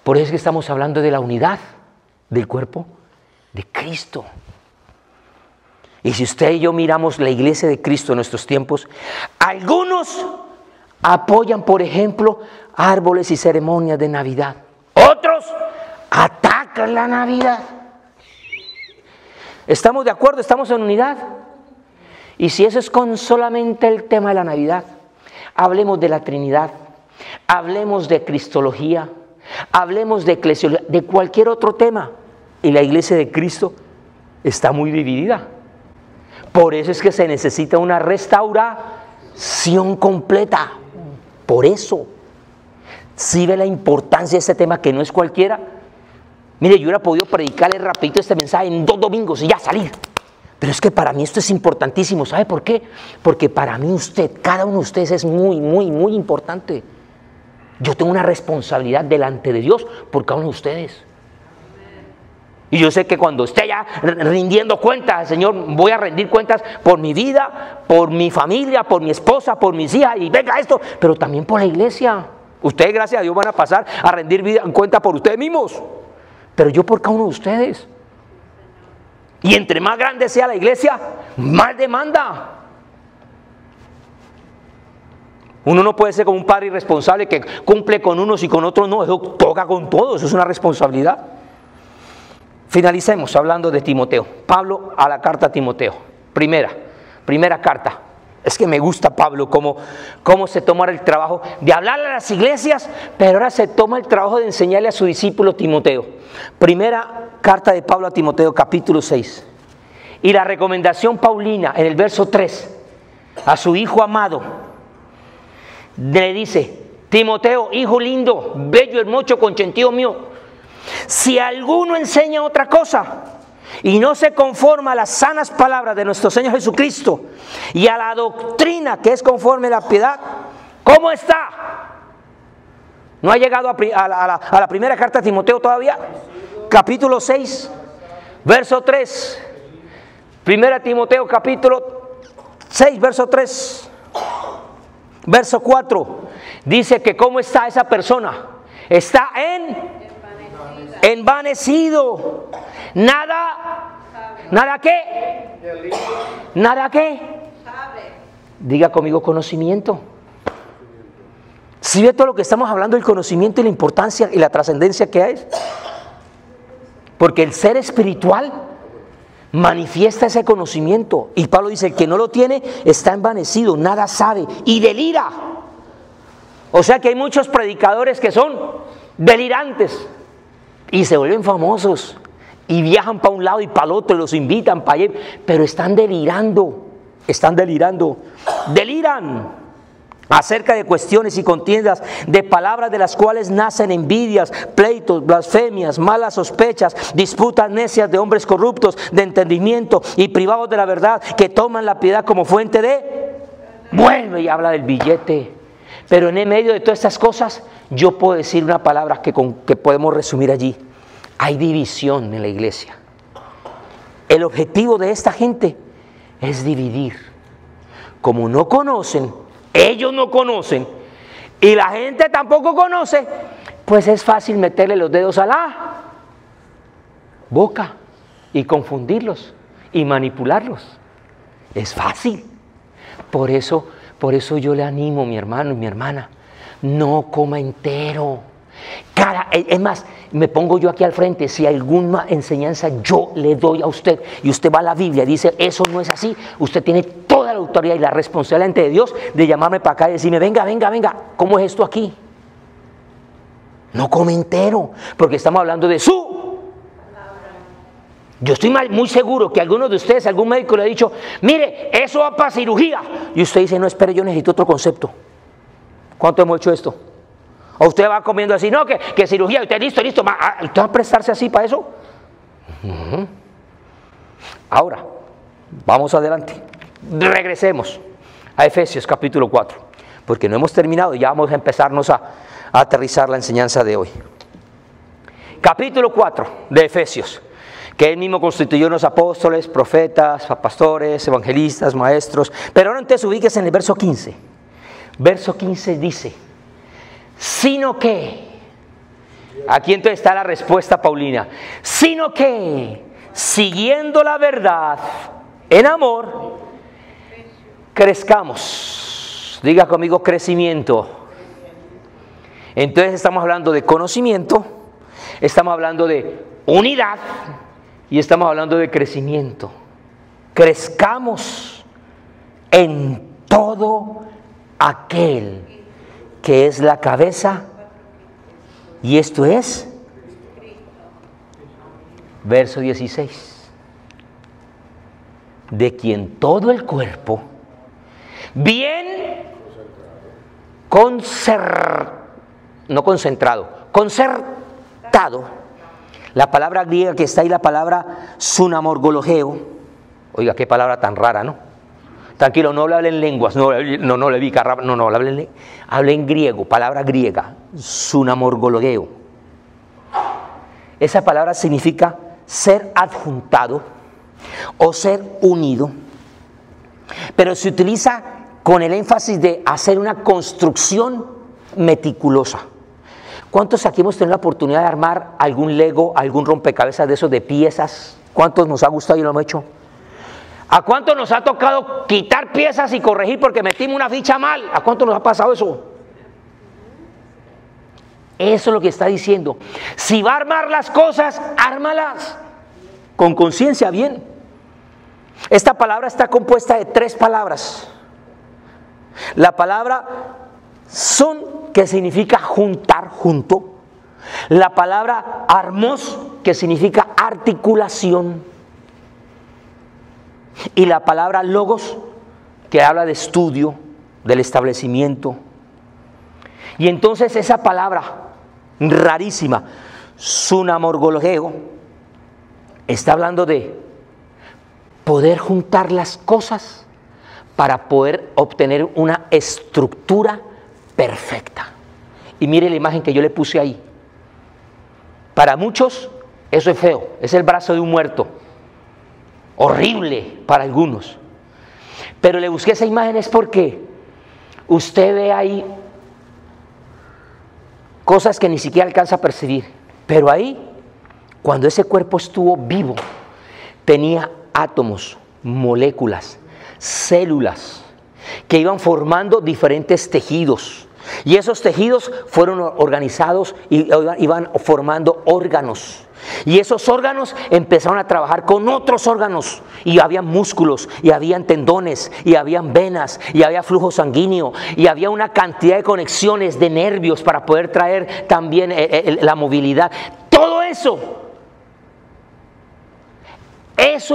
S1: Por eso es que estamos hablando de la unidad del cuerpo de Cristo. Y si usted y yo miramos la iglesia de Cristo en nuestros tiempos, algunos apoyan, por ejemplo, árboles y ceremonias de Navidad. Otros atacan la Navidad. ¿Estamos de acuerdo? ¿Estamos en unidad? Y si eso es con solamente el tema de la Navidad, hablemos de la Trinidad, hablemos de Cristología, hablemos de eclesiología, de cualquier otro tema. Y la iglesia de Cristo está muy dividida. Por eso es que se necesita una restauración completa. Por eso. ¿Sí ve la importancia de este tema, que no es cualquiera? Mire, yo hubiera podido predicarle rapidito este mensaje en 2 domingos y ya salir. Pero es que para mí esto es importantísimo. ¿Sabe por qué? Porque para mí cada uno de ustedes es muy, muy, muy importante. Yo tengo una responsabilidad delante de Dios por cada uno de ustedes. Y yo sé que cuando esté ya rindiendo cuentas, Señor, voy a rendir cuentas por mi vida, por mi familia, por mi esposa, por mis hijas, y venga esto, pero también por la iglesia. Ustedes, gracias a Dios, van a pasar a rendir cuenta por ustedes mismos, pero yo por cada uno de ustedes. Y entre más grande sea la iglesia, más demanda. Uno no puede ser como un padre irresponsable que cumple con unos y con otros no. Eso toca con todos, eso es una responsabilidad. Finalicemos hablando de Timoteo. Pablo a la carta a Timoteo. Primera carta. Es que me gusta Pablo cómo se toma el trabajo de hablarle a las iglesias, pero ahora se toma el trabajo de enseñarle a su discípulo Timoteo. Primera carta de Pablo a Timoteo, capítulo 6. Y la recomendación paulina en el verso 3 a su hijo amado le dice: Timoteo, hijo lindo, bello, hermoso, consentido mío, si alguno enseña otra cosa y no se conforma a las sanas palabras de nuestro Señor Jesucristo y a la doctrina que es conforme a la piedad, ¿cómo está? ¿No ha llegado a la primera carta a Timoteo todavía? Capítulo 6, verso 3. Primera Timoteo, capítulo 6, verso 3. Verso 4. Dice que cómo está esa persona. Está envanecido. ¿Nada qué? ¿Nada qué? Diga conmigo conocimiento. ¿Sí ve todo lo que estamos hablando, el conocimiento y la importancia y la trascendencia que hay? Porque el ser espiritual manifiesta ese conocimiento. Y Pablo dice, el que no lo tiene está envanecido, nada sabe y delira. O sea que hay muchos predicadores que son delirantes y se vuelven famosos y viajan para un lado y para el otro y los invitan para allá, pero están delirando, deliran acerca de cuestiones y contiendas, de palabras de las cuales nacen envidias, pleitos, blasfemias, malas sospechas, disputas necias de hombres corruptos de entendimiento y privados de la verdad, que toman la piedad como fuente de... Vuelve y habla del billete. Pero en el medio de todas estas cosas, yo puedo decir una palabra que podemos resumir allí. Hay división en la iglesia. El objetivo de esta gente es dividir. Como no conocen, ellos no conocen, y la gente tampoco conoce, pues es fácil meterle los dedos a la boca y confundirlos y manipularlos. Es fácil. Por eso yo le animo, mi hermano y mi hermana, no coma entero. Es más, me pongo yo aquí al frente, si alguna enseñanza yo le doy a usted y usted va a la Biblia y dice eso no es así, usted tiene toda la autoridad y la responsabilidad ante Dios de llamarme para acá y decirme, venga, ¿cómo es esto aquí? No come entero, porque estamos hablando de su... Yo estoy muy seguro que algunos de ustedes, algún médico le ha dicho, mire, eso va para cirugía, y usted dice, no, espere, yo necesito otro concepto. ¿Cuánto hemos hecho esto? O usted va comiendo así, no, que cirugía, usted listo, ¿usted va a prestarse así para eso? Ahora, vamos adelante, regresemos a Efesios capítulo 4, porque no hemos terminado, ya vamos a empezarnos a aterrizar la enseñanza de hoy. Capítulo 4 de Efesios, que él mismo constituyó unos apóstoles, profetas, pastores, evangelistas, maestros, pero ahora entonces ubíquese en el verso 15. Verso 15 dice, sino que, aquí entonces está la respuesta paulina, sino que, siguiendo la verdad en amor, crezcamos. Diga conmigo crecimiento. Entonces estamos hablando de conocimiento, estamos hablando de unidad y estamos hablando de crecimiento. Crezcamos en todo aquel que es la cabeza, y esto es verso 16, de quien todo el cuerpo bien concertado, la palabra griega que está ahí, la palabra sunamorgologeo, oiga qué palabra tan rara, ¿no? Tranquilo, no hable en lenguas, no le vi carraba, no, hable en griego, palabra griega, sunamorgologeo. Esa palabra significa ser adjuntado o ser unido, pero se utiliza con el énfasis de hacer una construcción meticulosa. ¿Cuántos aquí hemos tenido la oportunidad de armar algún Lego, algún rompecabezas de esos de piezas? ¿Cuántos nos ha gustado y lo hemos hecho? ¿A cuánto nos ha tocado quitar piezas y corregir porque metimos una ficha mal? ¿A cuánto nos ha pasado eso? Eso es lo que está diciendo. Si va a armar las cosas, ármalas con conciencia, bien. Esta palabra está compuesta de 3 palabras. La palabra son, que significa juntar, junto. La palabra armos, que significa articulación. Y la palabra logos, que habla de estudio, del establecimiento. Y entonces esa palabra rarísima, sunamorgologeo, está hablando de poder juntar las cosas para poder obtener una estructura perfecta. Y mire la imagen que yo le puse ahí. Para muchos eso es feo, es el brazo de un muerto. Horrible para algunos, pero le busqué esa imagen es porque usted ve ahí cosas que ni siquiera alcanza a percibir. Pero ahí, cuando ese cuerpo estuvo vivo, tenía átomos, moléculas, células, que iban formando diferentes tejidos. Y esos tejidos fueron organizados y iban formando órganos. Y esos órganos empezaron a trabajar con otros órganos. Y había músculos, y habían tendones, y habían venas, y había flujo sanguíneo, y había una cantidad de conexiones de nervios para poder traer también la movilidad. Todo eso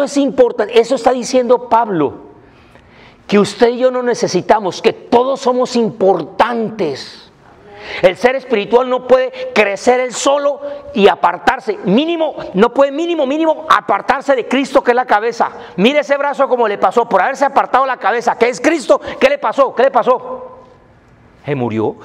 S1: es importante. Eso está diciendo Pablo. Que usted y yo no necesitamos, que todos somos importantes. El ser espiritual no puede crecer él solo y apartarse. No puede mínimo apartarse de Cristo, que es la cabeza. Mire ese brazo como le pasó por haberse apartado la cabeza, que es Cristo. ¿Qué le pasó? ¿Qué le pasó? Se murió.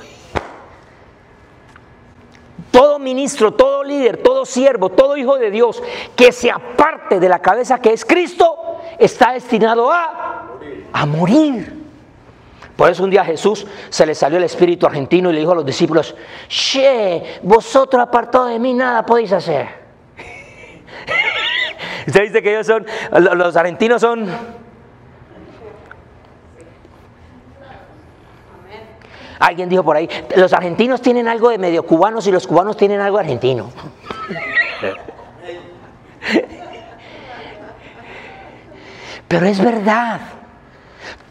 S1: Todo ministro, todo líder, todo siervo, todo hijo de Dios que se aparte de la cabeza que es Cristo, está destinado a morir. Por eso un día a Jesús se le salió el espíritu argentino y le dijo a los discípulos: che, vosotros apartados de mí nada podéis hacer. Usted dice que ellos son, los argentinos son... Alguien dijo por ahí, los argentinos tienen algo de medio cubanos y los cubanos tienen algo de argentino. Pero es verdad.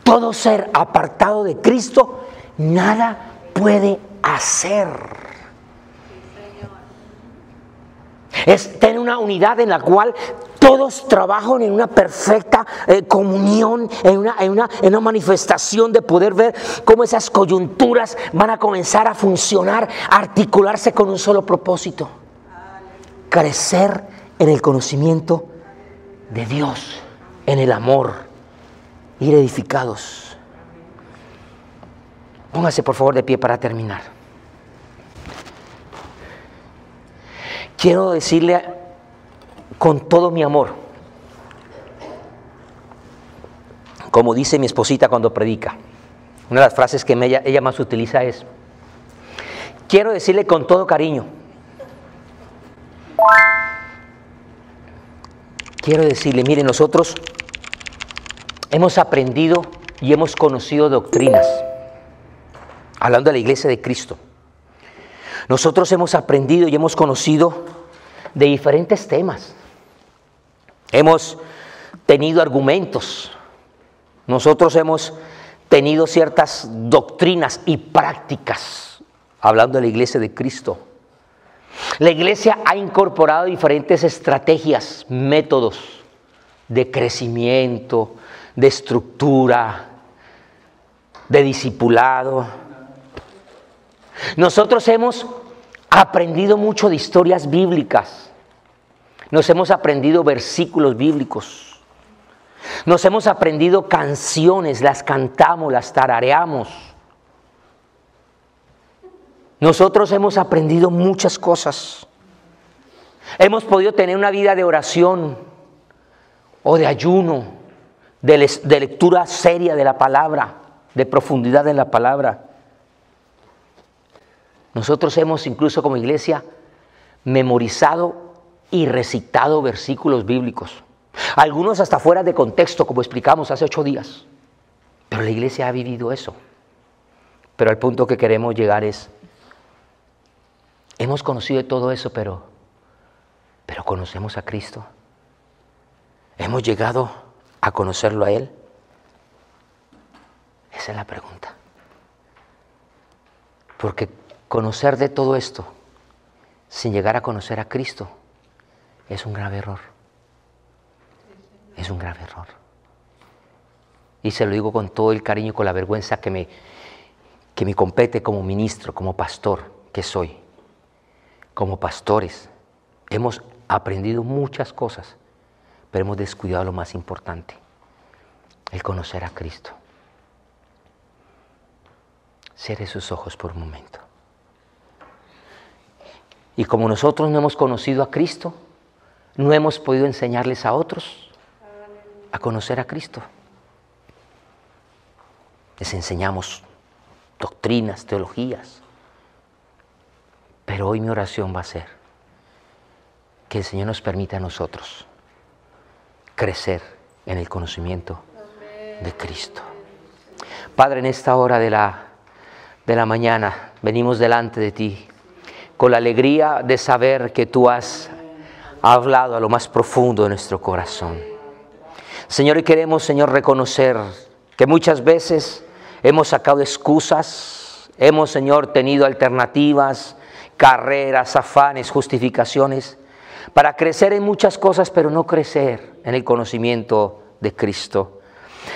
S1: Todo ser apartado de Cristo, nada puede hacer. Es tener una unidad en la cual todos trabajan en una perfecta comunión, en una manifestación de poder ver cómo esas coyunturas van a comenzar a funcionar, a articularse con un solo propósito: crecer en el conocimiento de Dios, en el amor. Ir edificados. Póngase por favor de pie para terminar. Quiero decirle con todo mi amor, como dice mi esposita cuando predica, una de las frases que ella más utiliza es: quiero decirle con todo cariño, quiero decirle, mire, nosotros hemos aprendido y hemos conocido doctrinas, hablando de la iglesia de Cristo. Nosotros hemos aprendido y hemos conocido de diferentes temas. Hemos tenido argumentos. Nosotros hemos tenido ciertas doctrinas y prácticas, hablando de la iglesia de Cristo. La iglesia ha incorporado diferentes estrategias, métodos de crecimiento, de estructura, de discipulado. Nosotros hemos aprendido mucho de historias bíblicas. Nos hemos aprendido versículos bíblicos. Nos hemos aprendido canciones, las cantamos, las tarareamos. Nosotros hemos aprendido muchas cosas. Hemos podido tener una vida de oración o de ayuno, de lectura seria de la palabra, de profundidad en la palabra. Nosotros hemos incluso como iglesia memorizado y recitado versículos bíblicos, algunos hasta fuera de contexto, como explicamos hace 8 días, pero la iglesia ha vivido eso. Pero al punto que queremos llegar es: hemos conocido todo eso, pero conocemos a Cristo. Hemos llegado a conocerlo a Él. Esa es la pregunta. Porque conocer de todo esto sin llegar a conocer a Cristo es un grave error. Es un grave error. Y se lo digo con todo el cariño y con la vergüenza que me compete como ministro, como pastor que soy. Como pastores hemos aprendido muchas cosas, pero hemos descuidado lo más importante: el conocer a Cristo. Cierre sus ojos por un momento. Y como nosotros no hemos conocido a Cristo, no hemos podido enseñarles a otros a conocer a Cristo. Les enseñamos doctrinas, teologías, Pero hoy mi oración va a ser que el Señor nos permita a nosotros crecer en el conocimiento de Cristo. Padre, en esta hora de la mañana venimos delante de ti con la alegría de saber que tú has hablado a lo más profundo de nuestro corazón. Señor, y queremos, Señor, reconocer que muchas veces hemos sacado excusas, hemos, Señor, tenido alternativas, carreras, afanes, justificaciones, para crecer en muchas cosas, pero no crecer en el conocimiento de Cristo.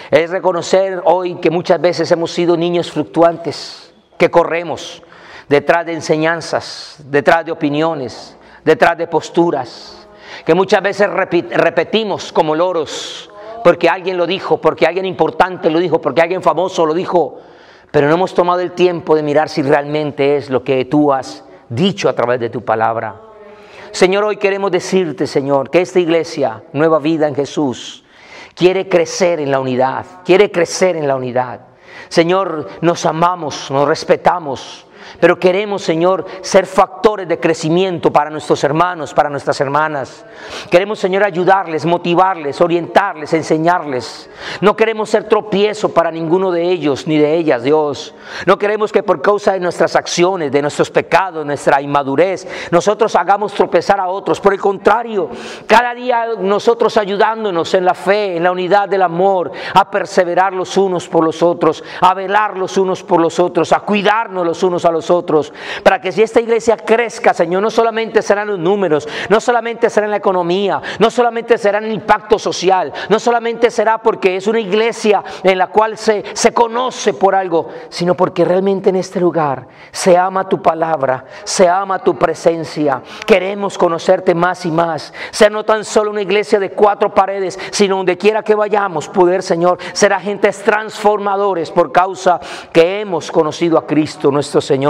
S1: Es reconocer hoy que muchas veces hemos sido niños fluctuantes, que corremos detrás de enseñanzas, detrás de opiniones, detrás de posturas, que muchas veces repetimos como loros, porque alguien lo dijo, porque alguien importante lo dijo, porque alguien famoso lo dijo, pero no hemos tomado el tiempo de mirar si realmente es lo que tú has dicho a través de tu palabra. Señor, hoy queremos decirte, Señor, que esta iglesia, Nueva Vida en Jesús, quiere crecer en la unidad, quiere crecer en la unidad. Señor, nos amamos, nos respetamos, pero queremos, Señor, ser factores de crecimiento para nuestros hermanos, para nuestras hermanas. Queremos, Señor, ayudarles, motivarles, orientarles, enseñarles. No queremos ser tropiezo para ninguno de ellos ni de ellas, Dios. No queremos que por causa de nuestras acciones, de nuestros pecados, nuestra inmadurez, nosotros hagamos tropezar a otros. Por el contrario, cada día nosotros ayudándonos en la fe, en la unidad del amor, a perseverar los unos por los otros, a velar los unos por los otros, a cuidarnos los unos a los otros, para que si esta iglesia crezca, Señor, no solamente serán los números, no solamente será en la economía, no solamente será en el impacto social, no solamente será porque es una iglesia en la cual se conoce por algo, sino porque realmente en este lugar se ama tu palabra, se ama tu presencia. Queremos conocerte más y más, ser no tan solo una iglesia de 4 paredes, sino donde quiera que vayamos poder, Señor, ser agentes transformadores por causa que hemos conocido a Cristo nuestro Señor.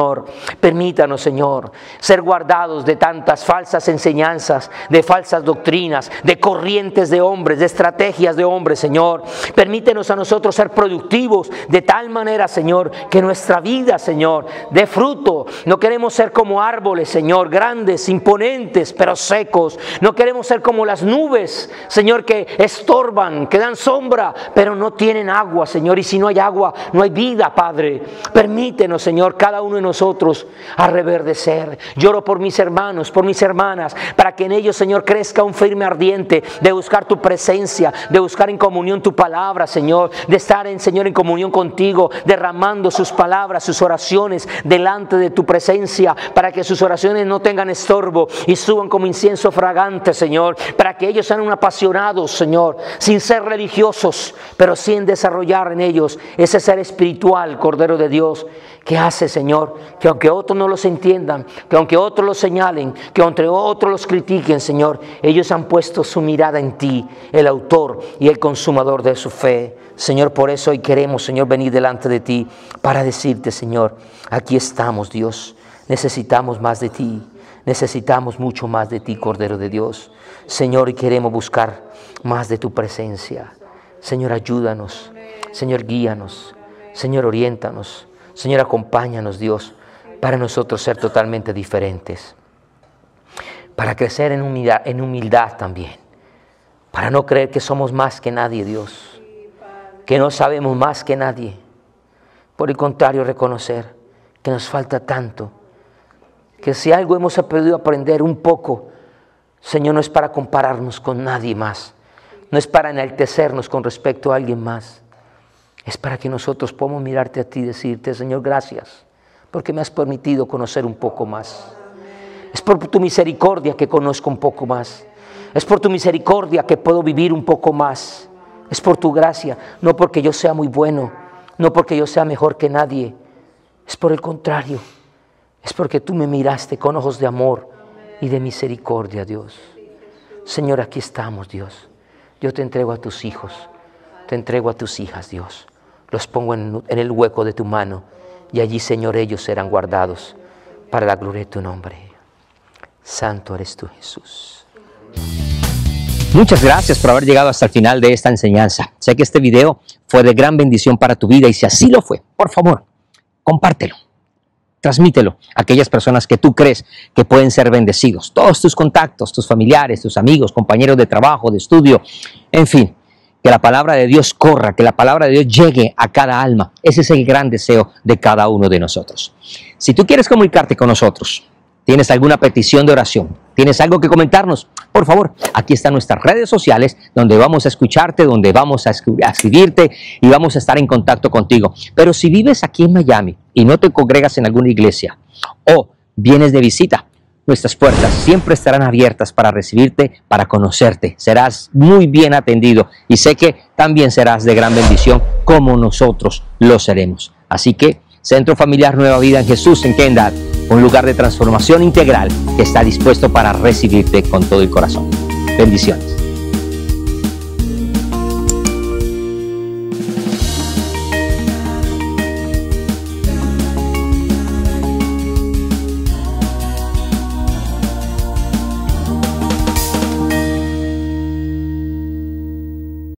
S1: Permítanos, Señor, ser guardados de tantas falsas enseñanzas, de falsas doctrinas, de corrientes de hombres, de estrategias de hombres, Señor. Permítenos a nosotros ser productivos de tal manera, Señor, que nuestra vida, Señor, dé fruto. No queremos ser como árboles, Señor, grandes, imponentes, pero secos. No queremos ser como las nubes, Señor, que estorban, que dan sombra, pero no tienen agua, Señor. Y si no hay agua, no hay vida, Padre. Permítenos, Señor, cada uno de nosotros a reverdecer. Lloro por mis hermanos, por mis hermanas, para que en ellos, Señor, crezca un firme ardiente de buscar tu presencia, de buscar en comunión tu palabra, Señor, de estar Señor, en comunión contigo, derramando sus palabras, sus oraciones delante de tu presencia, para que sus oraciones no tengan estorbo y suban como incienso fragante, Señor, para que ellos sean apasionados, Señor, sin ser religiosos, pero sin desarrollar en ellos ese ser espiritual, Cordero de Dios, que hace, Señor, que aunque otros no los entiendan, que aunque otros los señalen, que aunque otros los critiquen, Señor, ellos han puesto su mirada en ti, el autor y el consumador de su fe. Señor, por eso hoy queremos, Señor, venir delante de ti para decirte, Señor, aquí estamos, Dios, necesitamos más de ti, necesitamos mucho más de ti, Cordero de Dios. Señor, y queremos buscar más de tu presencia. Señor, ayúdanos, Señor, guíanos, Señor, oriéntanos. Señor, acompáñanos, Dios, para nosotros ser totalmente diferentes, para crecer en humildad también, para no creer que somos más que nadie, Dios, que no sabemos más que nadie. Por el contrario, reconocer que nos falta tanto, que si algo hemos podido aprender un poco, Señor, no es para compararnos con nadie más, no es para enaltecernos con respecto a alguien más. Es para que nosotros podamos mirarte a ti y decirte, Señor, gracias, porque me has permitido conocer un poco más. Es por tu misericordia que conozco un poco más. Es por tu misericordia que puedo vivir un poco más. Es por tu gracia, no porque yo sea muy bueno, no porque yo sea mejor que nadie. Es por el contrario, es porque tú me miraste con ojos de amor y de misericordia, Dios. Señor, aquí estamos, Dios. Yo te entrego a tus hijos, te entrego a tus hijas, Dios. Los pongo en el hueco de tu mano y allí, Señor, ellos serán guardados para la gloria de tu nombre. Santo eres tú, Jesús.
S4: Muchas gracias por haber llegado hasta el final de esta enseñanza. Sé que este video fue de gran bendición para tu vida y si así lo fue, por favor, compártelo. transmítelo a aquellas personas que tú crees que pueden ser bendecidos. Todos tus contactos, tus familiares, tus amigos, compañeros de trabajo, de estudio, en fin. Que la palabra de Dios corra, que la palabra de Dios llegue a cada alma. Ese es el gran deseo de cada uno de nosotros. Si tú quieres comunicarte con nosotros, tienes alguna petición de oración, tienes algo que comentarnos, por favor, aquí están nuestras redes sociales donde vamos a escucharte, donde vamos a escribirte y vamos a estar en contacto contigo. Pero si vives aquí en Miami y no te congregas en alguna iglesia o vienes de visita, nuestras puertas siempre estarán abiertas para recibirte, para conocerte. Serás muy bien atendido y sé que también serás de gran bendición como nosotros lo seremos. Así que Centro Familiar Nueva Vida en Jesús en Kendall, un lugar de transformación integral que está dispuesto para recibirte con todo el corazón. Bendiciones.